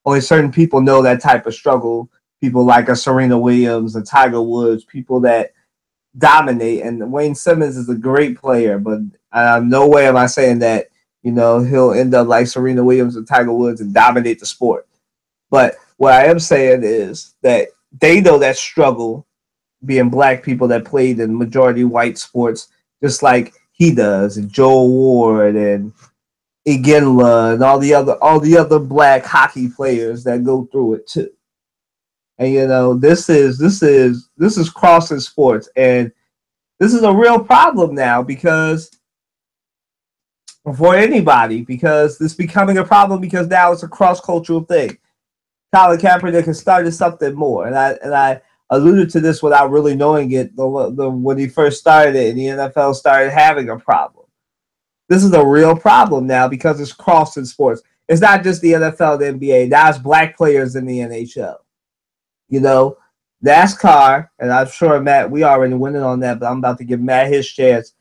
Only certain people know that type of struggle. People like a Serena Williams, a Tiger Woods, people that dominate. And Wayne Simmons is a great player, but no way am I saying that he'll end up like Serena Williams and Tiger Woods and dominate the sport. But what I am saying is that they know that struggle being black people that played in majority white sports, just like he does, and Joel Ward and Iginla and all the other black hockey players that go through it too. And this is crossing sports, and this is a real problem now because for anybody because it's becoming a problem because now it's a cross cultural thing. Colin Kaepernick has started something more, and I alluded to this without really knowing it. When he first started it, and the NFL started having a problem. This is a real problem now because it's crossing sports. It's not just the NFL, the NBA. Now it's black players in the NHL. NASCAR, and I'm sure Matt, we already winning on that, but I'm about to give Matt his chance.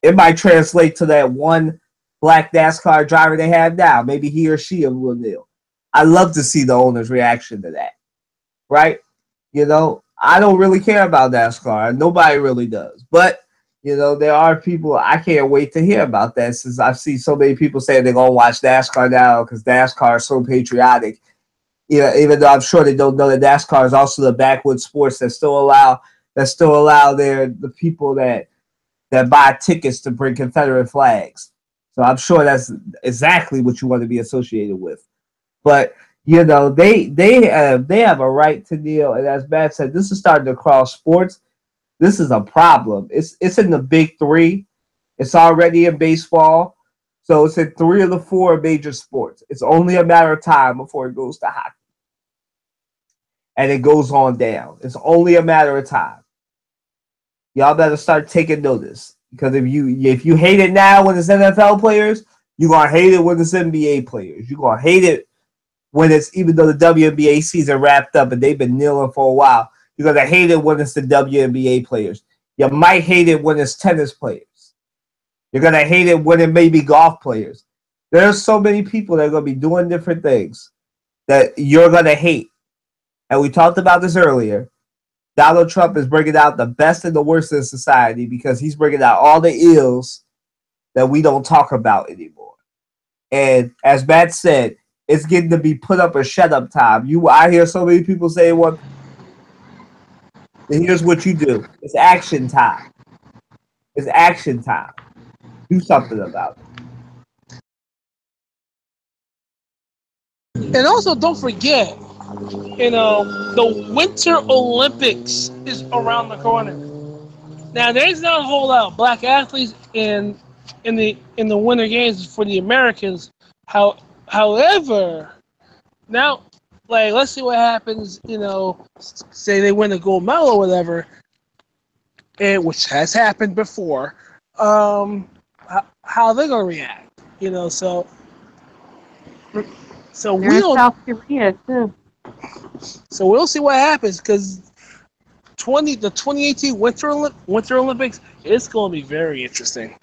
It might translate to that one black NASCAR driver they have now. Maybe he or she will kneel. I love to see the owner's reaction to that, right? I don't really care about NASCAR. Nobody really does. But, there are people, I can't wait to hear about that since I've seen so many people saying they're going to watch NASCAR now because NASCAR is so patriotic. Even though I'm sure they don't know that NASCAR is also the backwoods sports that still allow the people that buy tickets to bring Confederate flags. So I'm sure that's exactly what you want to be associated with. But they have a right to kneel, and as Matt said, this is starting to cross sports. This is a problem. It's in the big three. It's already in baseball, so it's in 3 of the 4 major sports. It's only a matter of time before it goes to hockey, and it goes on down. It's only a matter of time. Y'all better start taking notice because if you hate it now when it's NFL players, you're gonna hate it when it's NBA players. You're gonna hate it when it's even though the WNBA season wrapped up and they've been kneeling for a while. You're gonna hate it when it's the WNBA players. You might hate it when it's tennis players. You're gonna hate it when it may be golf players. There's so many people that are gonna be doing different things that you're gonna hate. And we talked about this earlier. Donald Trump is bringing out the best and the worst in society because he's bringing out all the ills that we don't talk about anymore. And as Matt said, it's getting to be put up or shut up time. I hear so many people say, well, here's what you do. It's action time. It's action time. Do something about it. And also, don't forget, the Winter Olympics is around the corner. Now, there's not a whole lot of black athletes in the Winter Games for the Americans. However, now, like, let's see what happens. Say they win a gold medal or whatever, and which has happened before. How they're gonna react? So we don't. South Korea too. So we'll see what happens because the 2018 Winter Olympics is going to be very interesting.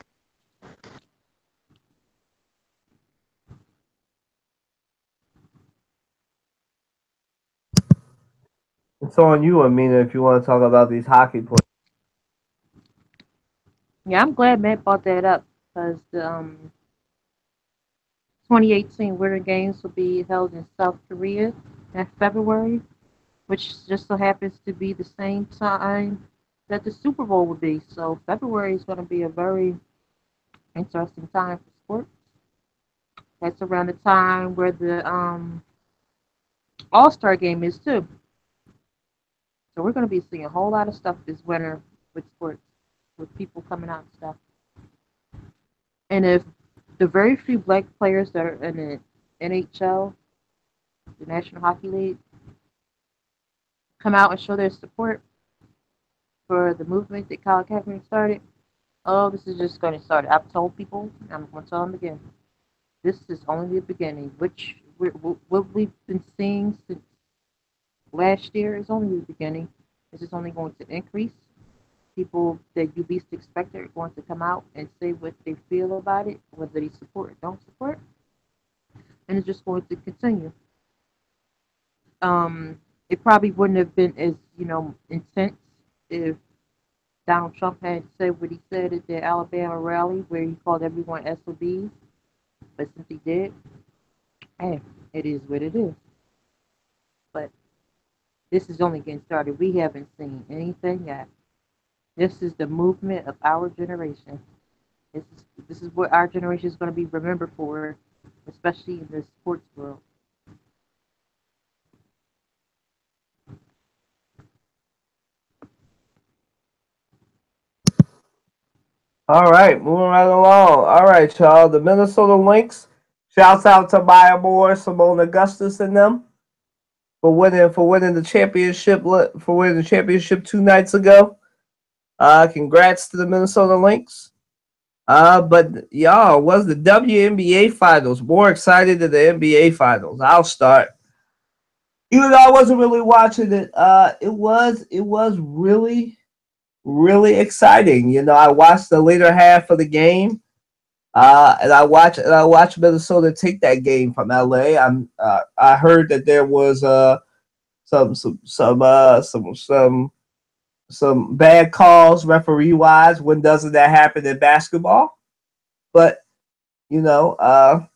it's on you, Amina, if you want to talk about these hockey players. Yeah, I'm glad Matt brought that up because the 2018 Winter Games will be held in South Korea in February, which just so happens to be the same time that the Super Bowl would be. So February is going to be a very interesting time for sports. That's around the time where the All-Star game is too. So we're going to be seeing a whole lot of stuff this winter with sports, with people coming out and stuff. And if the very few black players that are in the NHL, the National Hockey League, come out and show their support for the movement that Colin Kaepernick started, oh, this is just going to start. I've told people, I'm going to tell them again, this is only the beginning. What we've been seeing since last year is only the beginning. This is only going to increase. People that you least expect are going to come out and say what they feel about it, whether they support or don't support, and it's just going to continue. It probably wouldn't have been as intense if Donald Trump had said what he said at the Alabama rally, where he called everyone SOBs. But since he did, hey, it is what it is. But this is only getting started. We haven't seen anything yet. This is the movement of our generation. This is what our generation is going to be remembered for, especially in the sports world. All right, moving right along. All right, y'all. The Minnesota Lynx. Shouts out to Maya Moore, Simone Augustus, and them for winning the championship 2 nights ago. Congrats to the Minnesota Lynx. But y'all, was the WNBA finals more excited than the NBA finals? I'll start. Even though I wasn't really watching it, it was really really exciting. I watched the later half of the game, and I watched Minnesota take that game from LA. I heard that there was some bad calls referee wise. When doesn't that happen in basketball? But that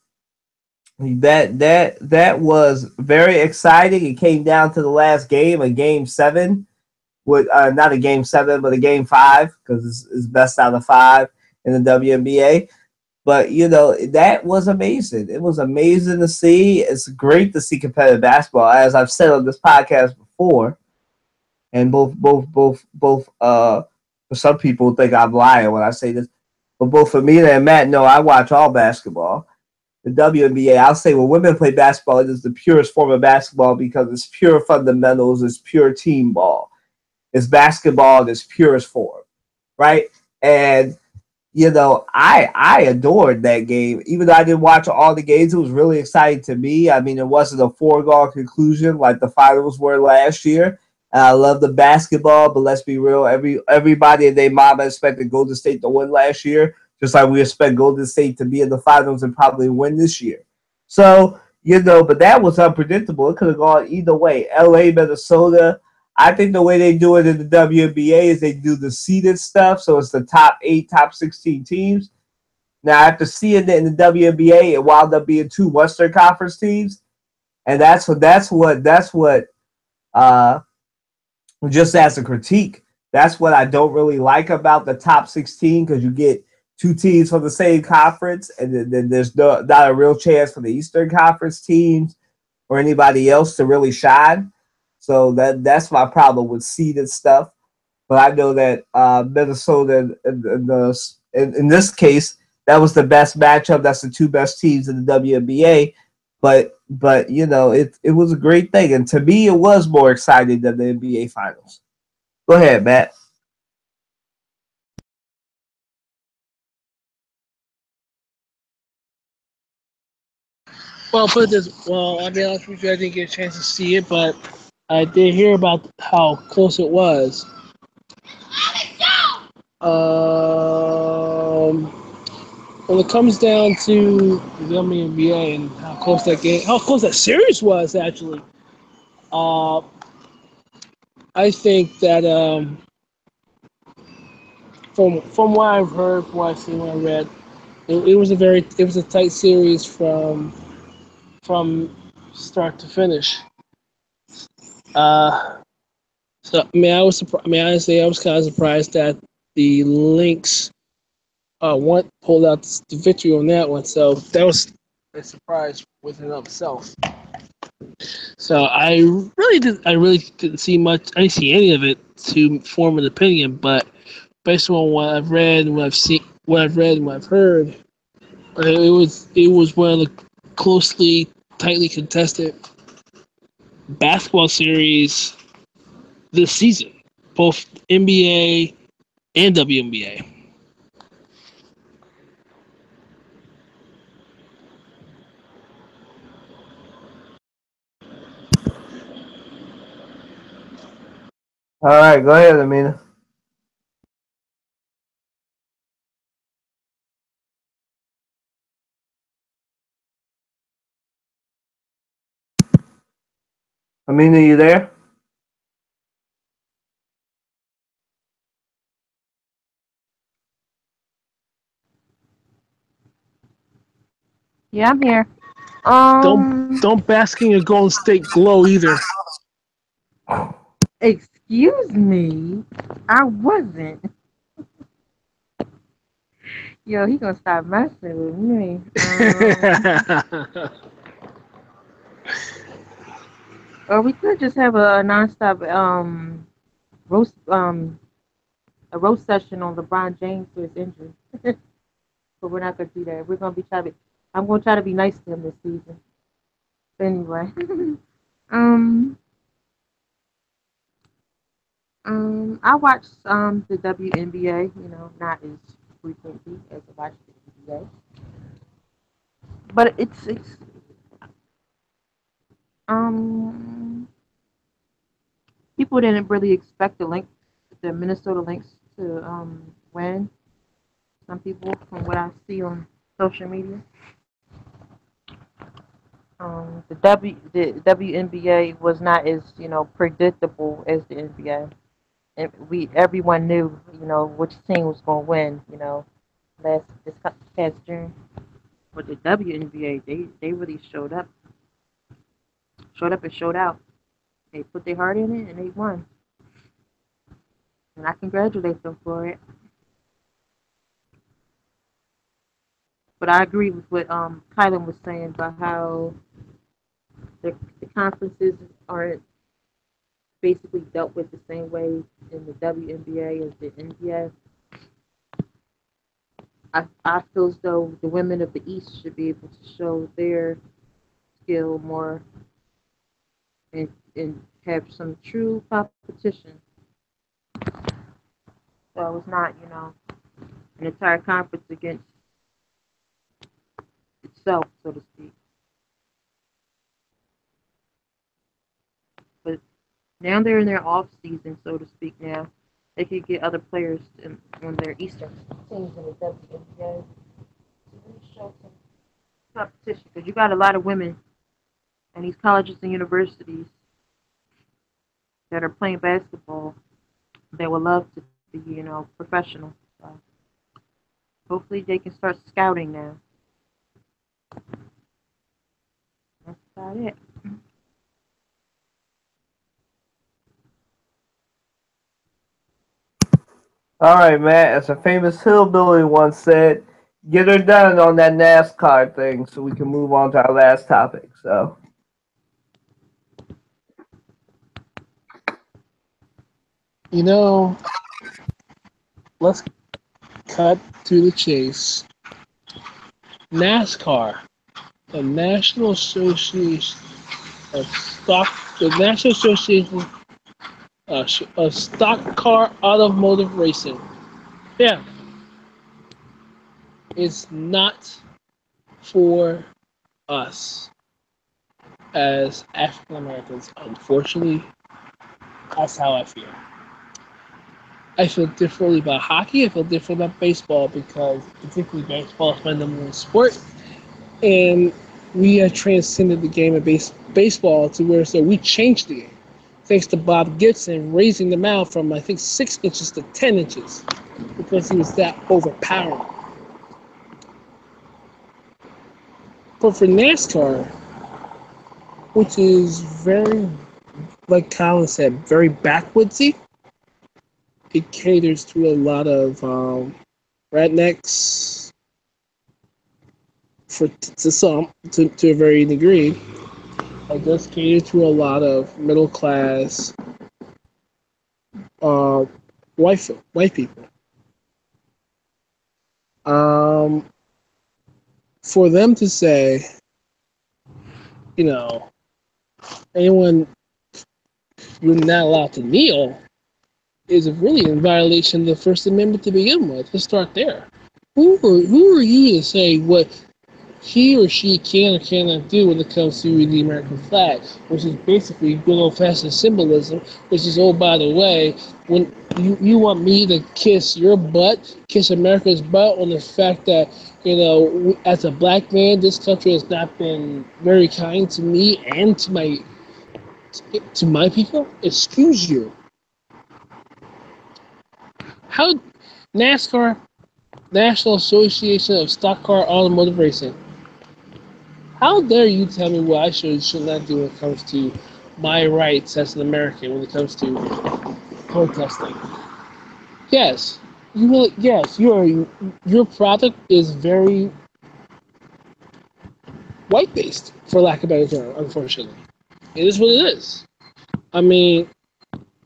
was very exciting. It came down to the last game, a game 7. With not a game 7, but a game 5, because it's best out of 5 in the WNBA. But that was amazing. It was amazing to see. It's great to see competitive basketball, as I've said on this podcast before. And both for some people think I'm lying when I say this, but both Amina and Matt know I watch all basketball. The WNBA, I'll say when women play basketball, it is the purest form of basketball because it's pure fundamentals, it's pure team ball. It's basketball in its purest form, right? And I adored that game. Even though I didn't watch all the games, it was really exciting to me. I mean, it wasn't a foregone conclusion like the finals were last year. I love the basketball, but let's be real. Everybody and their mama expected Golden State to win last year, just like we expect Golden State to be in the finals and probably win this year. So, but that was unpredictable. It could have gone either way. LA, Minnesota. I think the way they do it in the WNBA is they do the seeded stuff, so it's the top 8, top 16 teams. Now, after seeing it in the WNBA, it wound up being 2 Western Conference teams, and that's what just as a critique, that's what I don't really like about the top 16, because you get 2 teams from the same conference, and then there's not a real chance for the Eastern Conference teams or anybody else to really shine. So that's my problem with seeded stuff. But I know that Minnesota, in this case, that was the best matchup. That's the 2 best teams in the WNBA. But it was a great thing. And to me, it was more exciting than the NBA Finals. Go ahead, Matt. Well, put it this. Well, I'll be honest with you, I didn't get a chance to see it, but I did hear about how close it was. When it comes down to the WNBA and how close that series was, actually, I think that from what I've heard, from what I've seen, what I read, it was a tight series from start to finish. Uh, so I mean, I was surprised. I mean, honestly, I was kind of surprised that the Lynx one pulled out the victory on that one. So that was a surprise within itself. So I really didn't see much. I didn't see any of it to form an opinion. But based on what I've read and what I've seen, what I've read and what I've heard, it was one of the closely, tightly contested basketball series this season, both NBA and WNBA. All right, go ahead, Amina. Amina, you there? Yeah, I'm here. Don't Um, don't bask in your Golden State glow either. excuse me. I wasn't. Yo, he gonna stop messing with me. Or we could just have a nonstop roast a roast session on LeBron James for his injury. But we're not gonna do that. We're gonna be trying to. I'm gonna try to be nice to him this season. But anyway, um, I watch the WNBA. You know, not as frequently as I watch the NBA, but it's um people didn't really expect the Minnesota Lynx to win. Some people, from what I see on social media, the WNBA was not as predictable as the NBA. And everyone knew which team was going to win. This past June. But the WNBA, they really showed up and showed out. They put their heart in it and they won. And I congratulate them for it. But I agree with what Kylan was saying about how the conferences are basically dealt with the same way in the WNBA as the NBA. I feel as though the women of the East should be able to show their skill more and have some true competition. So it's not, an entire conference against itself, so to speak. But now they're in their off season, so to speak. Now they could get other players on their Eastern teams in the WNBA to really show some competition because you got a lot of women in these colleges and universities that are playing basketball. They would love to be, professional. So hopefully they can start scouting now. That's about it. All right, Matt. As a famous hillbilly once said, "Get her done on that NASCAR thing, so we can move on to our last topic." So, You know, let's cut to the chase. NASCAR, the National Association of Stock, the National Association of Stock Car Automotive Racing. Yeah, it's not for us as African Americans. Unfortunately, that's how I feel. I feel differently about hockey. I feel differently about baseball because, particularly, baseball is my number one sport, and we have transcended the game of baseball to where so we changed the game. thanks to Bob Gibson raising them out from I think 6 inches to 10 inches because he was that overpowering. But for NASCAR, which is very, like Colin said, very backwoodsy, it caters to a lot of rednecks to a varying degree. It does cater to a lot of middle class uh, white people. Um, for them to say, you know, anyone you're not allowed to kneel is really in violation of the First Amendment to begin with. Let's start there. Who are you to say what he or she can or cannot do when it comes to the American flag, which is basically good old fashioned symbolism, which is, oh, by the way, when you want me to kiss your butt, kiss America's butt on the fact that, as a black man, this country has not been very kind to me and to my people? Excuse you. How NASCAR, National Association of Stock Car Automotive Racing, how dare you tell me what I should not do when it comes to my rights as an American when it comes to protesting? Yes, you will. Yes, your product is very white based, for lack of a better term. Unfortunately, it is what it is. I mean,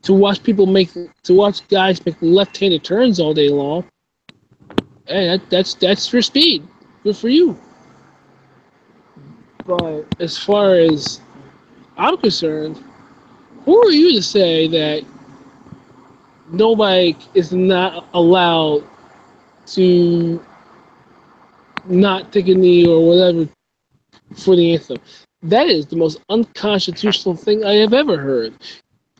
to watch guys make left-handed turns all day long. Hey, that's your speed. Good for you. But as far as I'm concerned, who are you to say that nobody is not allowed to not take a knee or whatever for the anthem? That is the most unconstitutional thing I have ever heard.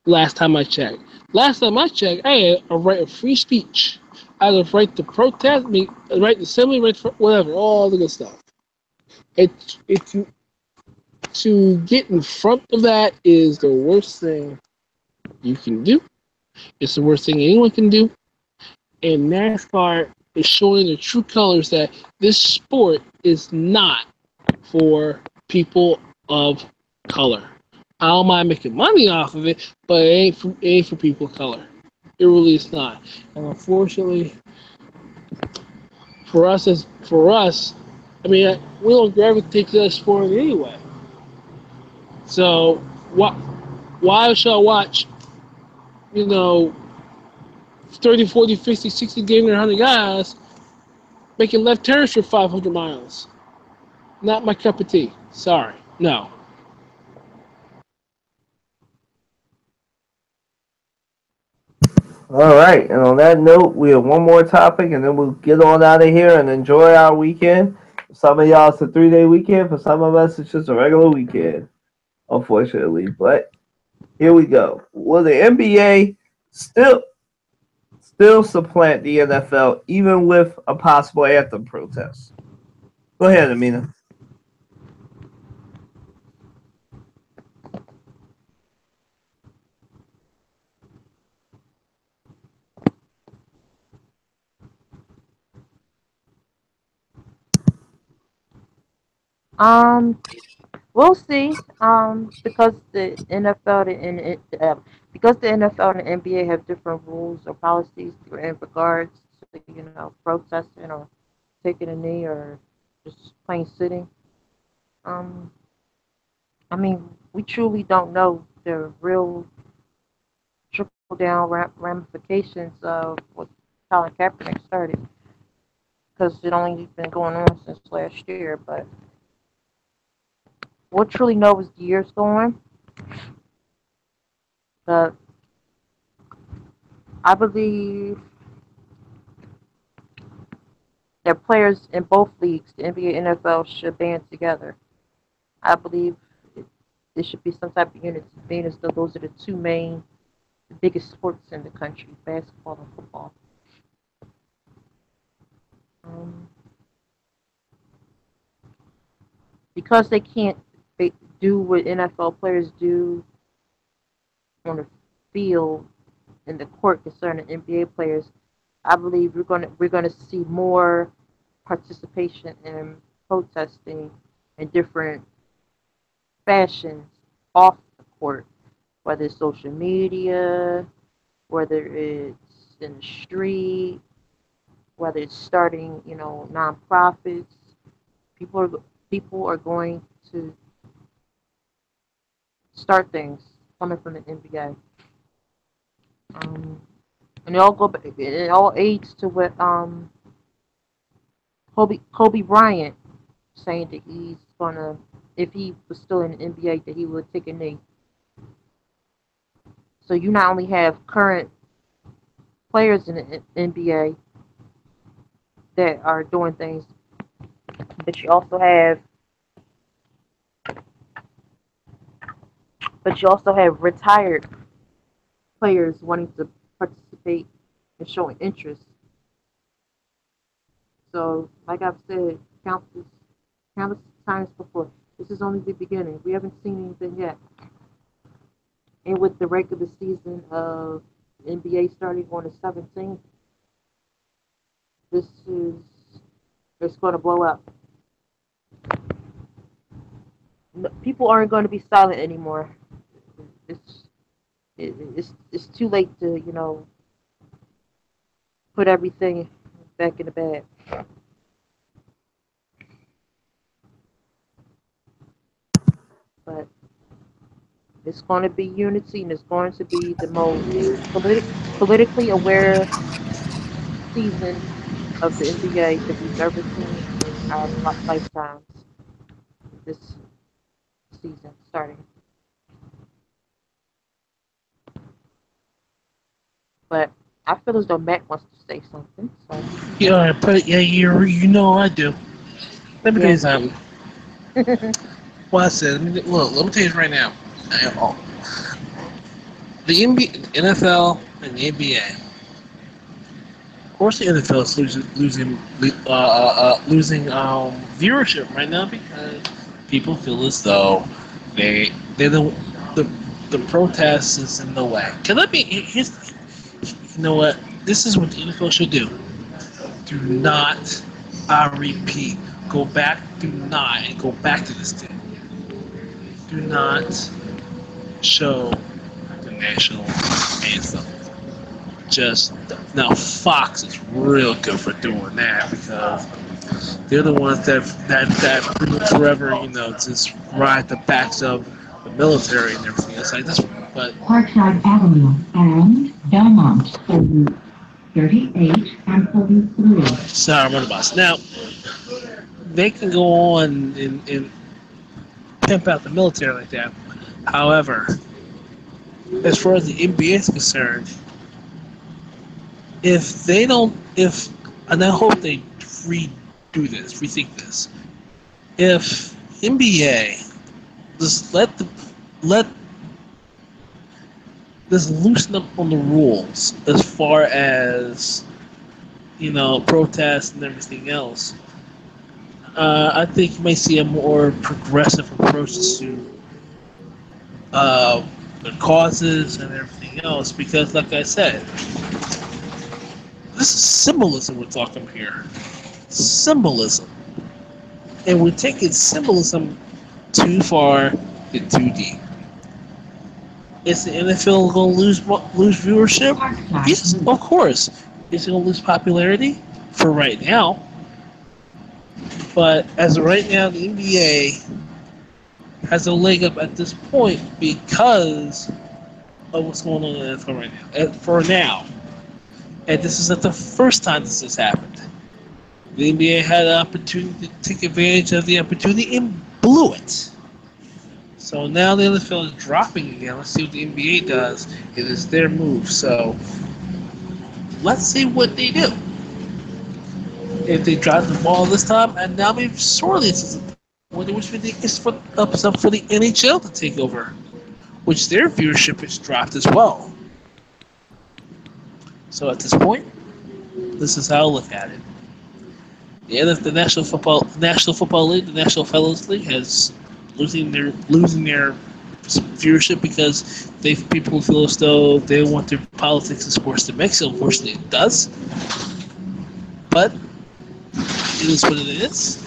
Last time I checked. I had a right of free speech. I had a right to protest, a right to assembly, right for whatever, all the good stuff. To get in front of that is the worst thing you can do. It's the worst thing anyone can do. And NASCAR is showing the true colors that this sport is not for people of color. I don't mind making money off of it, but it ain't for people of color. It really is not. And unfortunately, I mean, we don't gravitate to that sport anyway. So why should I watch, you know, 30, 40, 50, 60 game 100 guys making left turns for 500 miles? Not my cup of tea. Sorry. No. All right, and on that note, we have one more topic, and then we'll get on out of here and enjoy our weekend. For some of y'all, it's a 3-day weekend. For some of us, it's just a regular weekend, unfortunately. But here we go. Will the NBA still supplant the NFL, even with a possible anthem protest? Go ahead, Amina. Um, we'll see. Because the NFL because the NFL and the NBA have different rules or policies in regards to protesting or taking a knee or just plain sitting. Um, I mean, we truly don't know the real trickle down ramifications of what Colin Kaepernick started because it only been going on since last year. But we'll truly know as the years go on. But I believe that players in both leagues, the NBA and NFL, should band together. I believe there should be some type of unity, being as though those are the two main, the biggest sports in the country, basketball and football. Um, because they can't do what NFL players do on the field in the court concerning NBA players, I believe we're gonna see more participation in protesting in different fashions off the court, whether it's social media, whether it's in the street, whether it's starting, nonprofits. People are people are going to start things coming from the NBA. Um, and it all aids to what Kobe Bryant saying that he's gonna, if he was still in the NBA, that he would take a knee. So you not only have current players in the NBA that are doing things, but you also have retired players wanting to participate and showing interest. So, like I've said countless times before, this is only the beginning. We haven't seen anything yet. And with the regular season of NBA starting on the 17th, this is it's going to blow up. People aren't going to be silent anymore. It's it's too late to put everything back in the bag. But it's going to be unity, and it's going to be the most politically aware season of the NBA that we've ever seen in our lifetimes. This season starting, but I feel as though Matt wants to say something. So Yeah, but yeah, you know I do. Let me tell yeah, you something. Well, I said, let me tell you right now. The NFL, and the NBA. Of course, the NFL is losing viewership right now because people feel as though they're the the protest is in the way. Can let me here's you know what this is what the NFL should do. Do not, I repeat, go back. Do not and go back to this thing. Do not show the national anthem. Just now, Fox is real good for doing that because they're the ones that forever, just ride the backs of the military and everything. It's like this, but Parkside Avenue and Belmont, 38 and 43. sorry, I'm on the bus. Now they can go on and pimp out the military like that. However, as far as the NBA is concerned, if they don't, if and I hope they rethink this. If NBA just let just loosen up on the rules as far as protests and everything else, I think you may see a more progressive approach to the causes and everything else. Because, like I said, this is symbolism we're talking here. Symbolism. And we're taking symbolism too far and too deep. Is the NFL going to lose viewership? Yes, of course. Is it going to lose popularity? For right now. But as of right now, the NBA has a leg up at this point because of what's going on in the NFL right now. For now. And this isn't the first time this has happened. The NBA had an opportunity to take advantage of the opportunity and blew it. So now the NFL is dropping again. Let's see what the NBA does. It is their move. So let's see what they do. If they drop the ball this time, and now maybe sorely it's which we think is up for the NHL to take over, which their viewership has dropped as well. So at this point, this is how I look at it. The National Football League, the National Fellows League, has losing their viewership because people feel as though they want their politics and sports to mix. Unfortunately, it does. But it is what it is.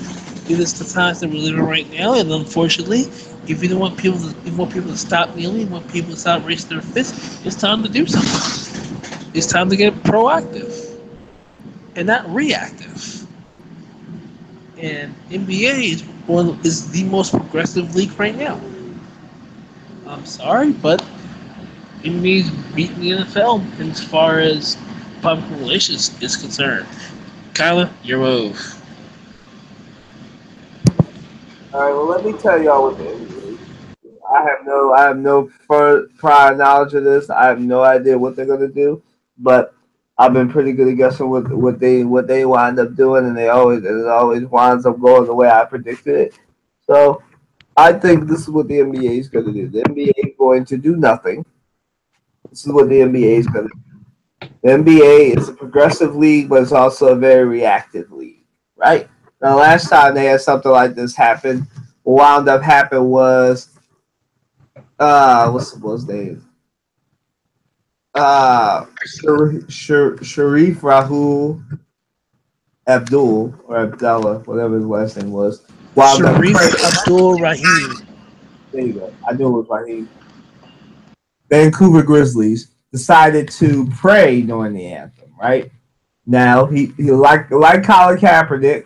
It is the times that we're living right now, and unfortunately, if you don't want people to, you want people to stop kneeling, you want people to stop raising their fists, it's time to do something. It's time to get proactive and not reactive. And NBA is the most progressive league right now. I'm sorry, but NBA is beating the NFL as far as public relations is concerned. Kyla, your move. All right, well, let me tell y'all what the NBA. I have no prior knowledge of this. I have no idea what they're gonna do, but I've been pretty good at guessing what they wind up doing, and it always winds up going the way I predicted it. So I think this is what the NBA is gonna do. The NBA is going to do nothing. This is what the NBA is gonna do. The NBA is a progressive league, but it's also a very reactive league, right? Now, last time they had something like this happen, what wound up happening was what's his name? Sharif Rahul Abdul or Abdallah, whatever his last name was. Sharif Abdul Rahim. There you go. I knew it was Rahim. Vancouver Grizzlies decided to pray during the anthem. Right now, he like Colin Kaepernick.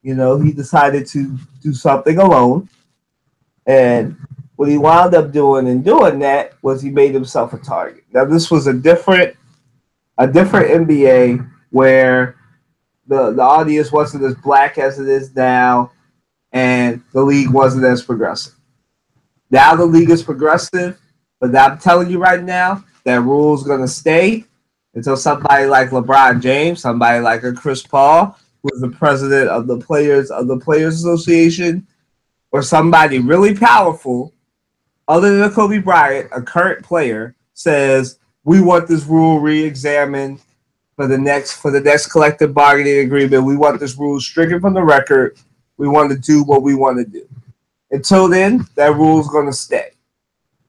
You know, he decided to do something alone, and what he wound up doing in doing that was he made himself a target. Now, this was a different NBA where the audience wasn't as black as it is now, and the league wasn't as progressive. Now the league is progressive, but I'm telling you right now, that rule is going to stay until somebody like LeBron James, somebody like a Chris Paul, who is the president of the Players Association, or somebody really powerful, other than Kobe Bryant, a current player, says we want this rule re-examined for the next collective bargaining agreement. We want this rule stricken from the record. We want to do what we want to do. Until then, that rule is going to stay.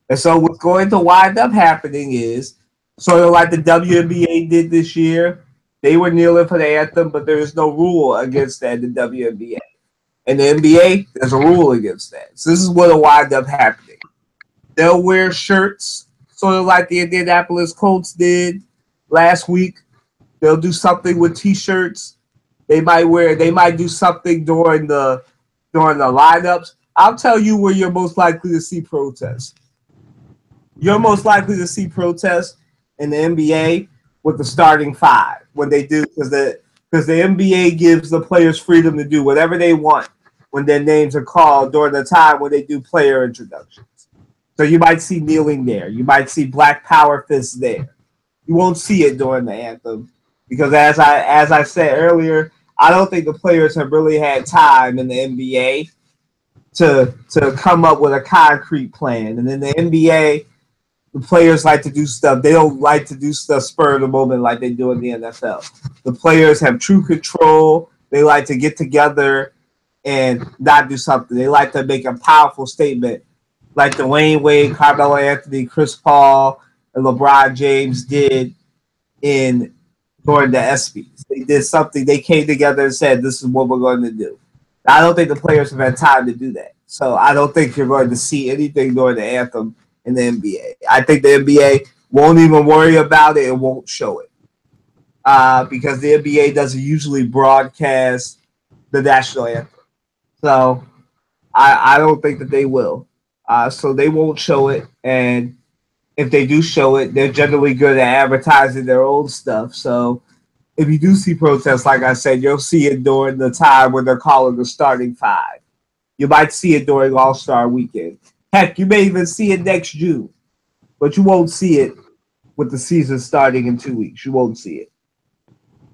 And so what's going to wind up happening is sort of like the WNBA did this year. They were kneeling for the anthem, but there is no rule against that in the WNBA. In the NBA, there's a rule against that. So this is what will wind up happening. They'll wear shirts, sort of like the Indianapolis Colts did last week. They'll do something with T-shirts. They might do something during the lineups. I'll tell you where you're most likely to see protests. You're most likely to see protests in the NBA with the starting five when they do, because the NBA gives the players freedom to do whatever they want when their names are called during the time when they do player introductions. So you might see kneeling there. You might see Black Power fists there. You won't see it during the anthem because, as I said earlier, I don't think the players have really had time in the NBA to come up with a concrete plan. And in the NBA, the players like to do stuff. They don't like to do stuff spur of the moment like they do in the NFL. The players have true control. They like to get together and not do something. They like to make a powerful statement like Dwayne Wade, Carmelo Anthony, Chris Paul, and LeBron James did during the ESPYs. They did something. They came together and said, this is what we're going to do. I don't think the players have had time to do that. So I don't think you're going to see anything during the anthem in the NBA. I think the NBA won't even worry about it and won't show it because the NBA doesn't usually broadcast the national anthem. So I don't think that they will. So they won't show it. And if they do show it, they're generally good at advertising their own stuff. So if you do see protests, like I said, you'll see it during the time when they're calling the starting five. You might see it during All-Star Weekend. Heck, you may even see it next June, but you won't see it with the season starting in 2 weeks. You won't see it.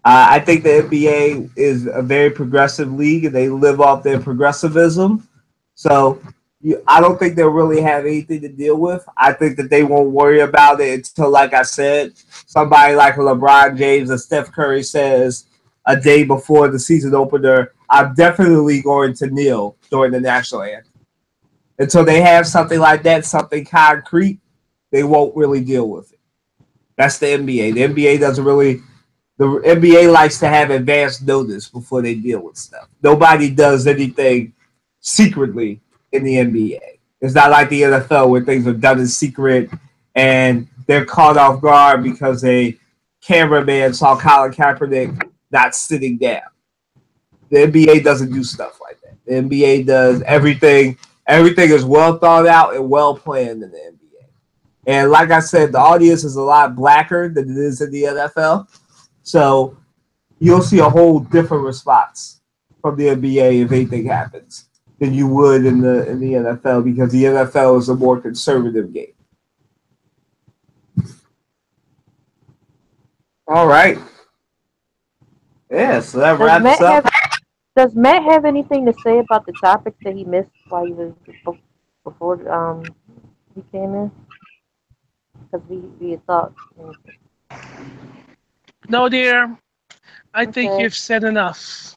I think the NBA is a very progressive league, and they live off their progressivism. So I don't think they'll really have anything to deal with. I think that they won't worry about it until, like I said, somebody like LeBron James or Steph Curry says a day before the season opener, I'm definitely going to kneel during the national anthem. Until they have something like that, something concrete, they won't really deal with it. That's the NBA. The NBA doesn't really. The NBA likes to have advance notice before they deal with stuff. Nobody does anything secretly in the NBA. It's not like the NFL where things are done in secret and they're caught off guard because a cameraman saw Colin Kaepernick not sitting down. The NBA doesn't do stuff like that. The NBA does everything. Everything is well thought out and well planned in the NBA. And like I said, the audience is a lot blacker than it is in the NFL. So you'll see a whole different response from the NBA if anything happens than you would in the NFL because the NFL is a more conservative game. All right. Yeah, so that wraps up. Does Matt have anything to say about the topics that he missed while he was before he came in? Because we had thought. No, dear. I think you've said enough.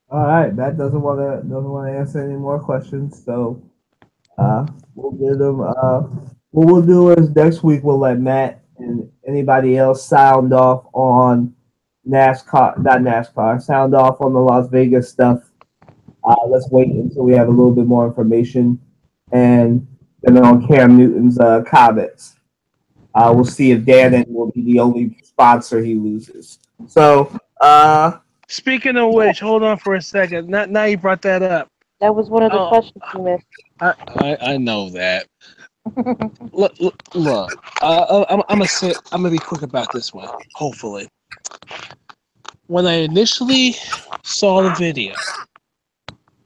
All right, Matt doesn't want to answer any more questions, so we'll give them. What we'll do is next week we'll let Matt and anybody else sound off on NASCAR, not NASCAR, sound off on the Las Vegas stuff. Let's wait until we have a little bit more information, and then on Cam Newton's comments. We'll see if Dannon will be the only sponsor he loses. So, speaking of which, hold on for a second. Now you brought that up. That was one of the questions you missed. I know that. look, I'm gonna be quick about this one. Hopefully, when I initially saw the video,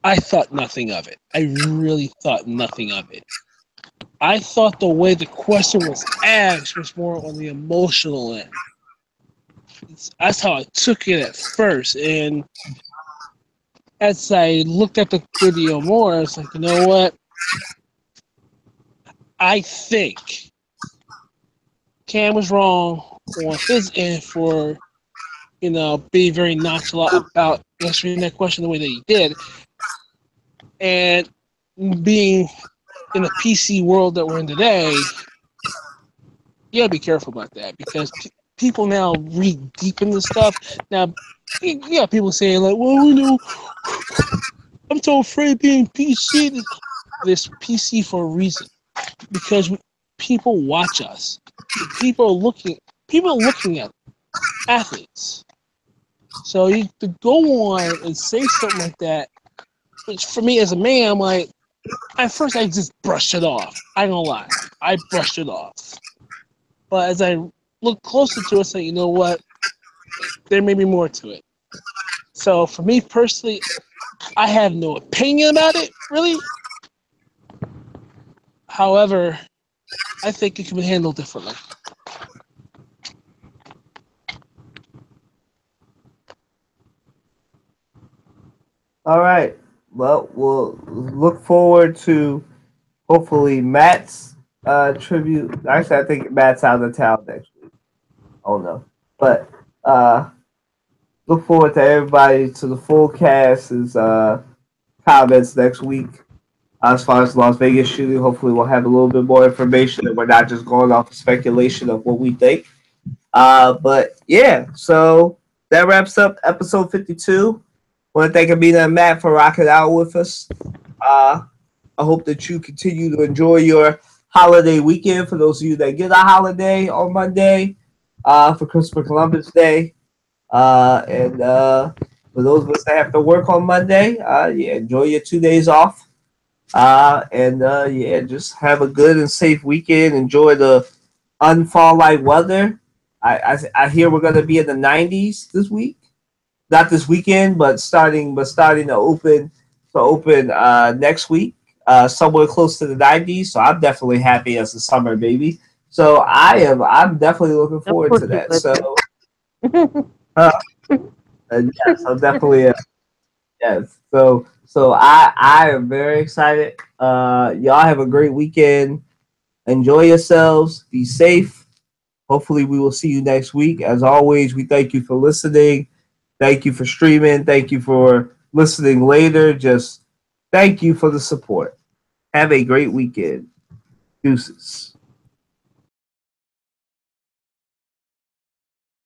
I thought nothing of it. I really thought nothing of it. I thought the way the question was asked was more on the emotional end. That's how I took it at first, and as I looked at the video more, I was like, you know what? I think Cam was wrong on his end for, being very nonchalant about answering that question the way that he did. And being in the PC world that we're in today, you gotta be careful about that because people now read deep into stuff. Now, people saying like, well, I'm so afraid of being PC. This PC for a reason because people watch us. People are looking at athletes. So you to go on and say something like that, which for me as a man, I'm like, at first I just brushed it off. I ain't gonna lie, I brushed it off. But as I look closer to it, say, you know what, there may be more to it. So for me personally, I have no opinion about it, really. However, I think it can be handled differently. all right. Well, we'll look forward to hopefully Matt's tribute. Actually, I think Matt's out of town next week. Oh no, but look forward to everybody to the full cast's comments next week. As far as Las Vegas shooting, hopefully we'll have a little bit more information and we're not just going off of speculation of what we think. But yeah, so that wraps up episode 52. I want to thank Amina and Matt for rocking out with us. I hope that you continue to enjoy your holiday weekend for those of you that get a holiday on Monday for Christopher Columbus Day. And for those of us that have to work on Monday, enjoy your 2 days off. Just have a good and safe weekend. Enjoy the unfall-like weather. I hear we're going to be in the 90s this week. Not this weekend, but starting to open next week, somewhere close to the 90s. So I'm definitely happy as a summer baby. So I'm definitely looking forward to that. So yes, I'm definitely yes. So I am very excited. Y'all have a great weekend. Enjoy yourselves. Be safe. Hopefully we will see you next week. As always, we thank you for listening. Thank you for streaming. Thank you for listening later. Just thank you for the support. Have a great weekend. Deuces.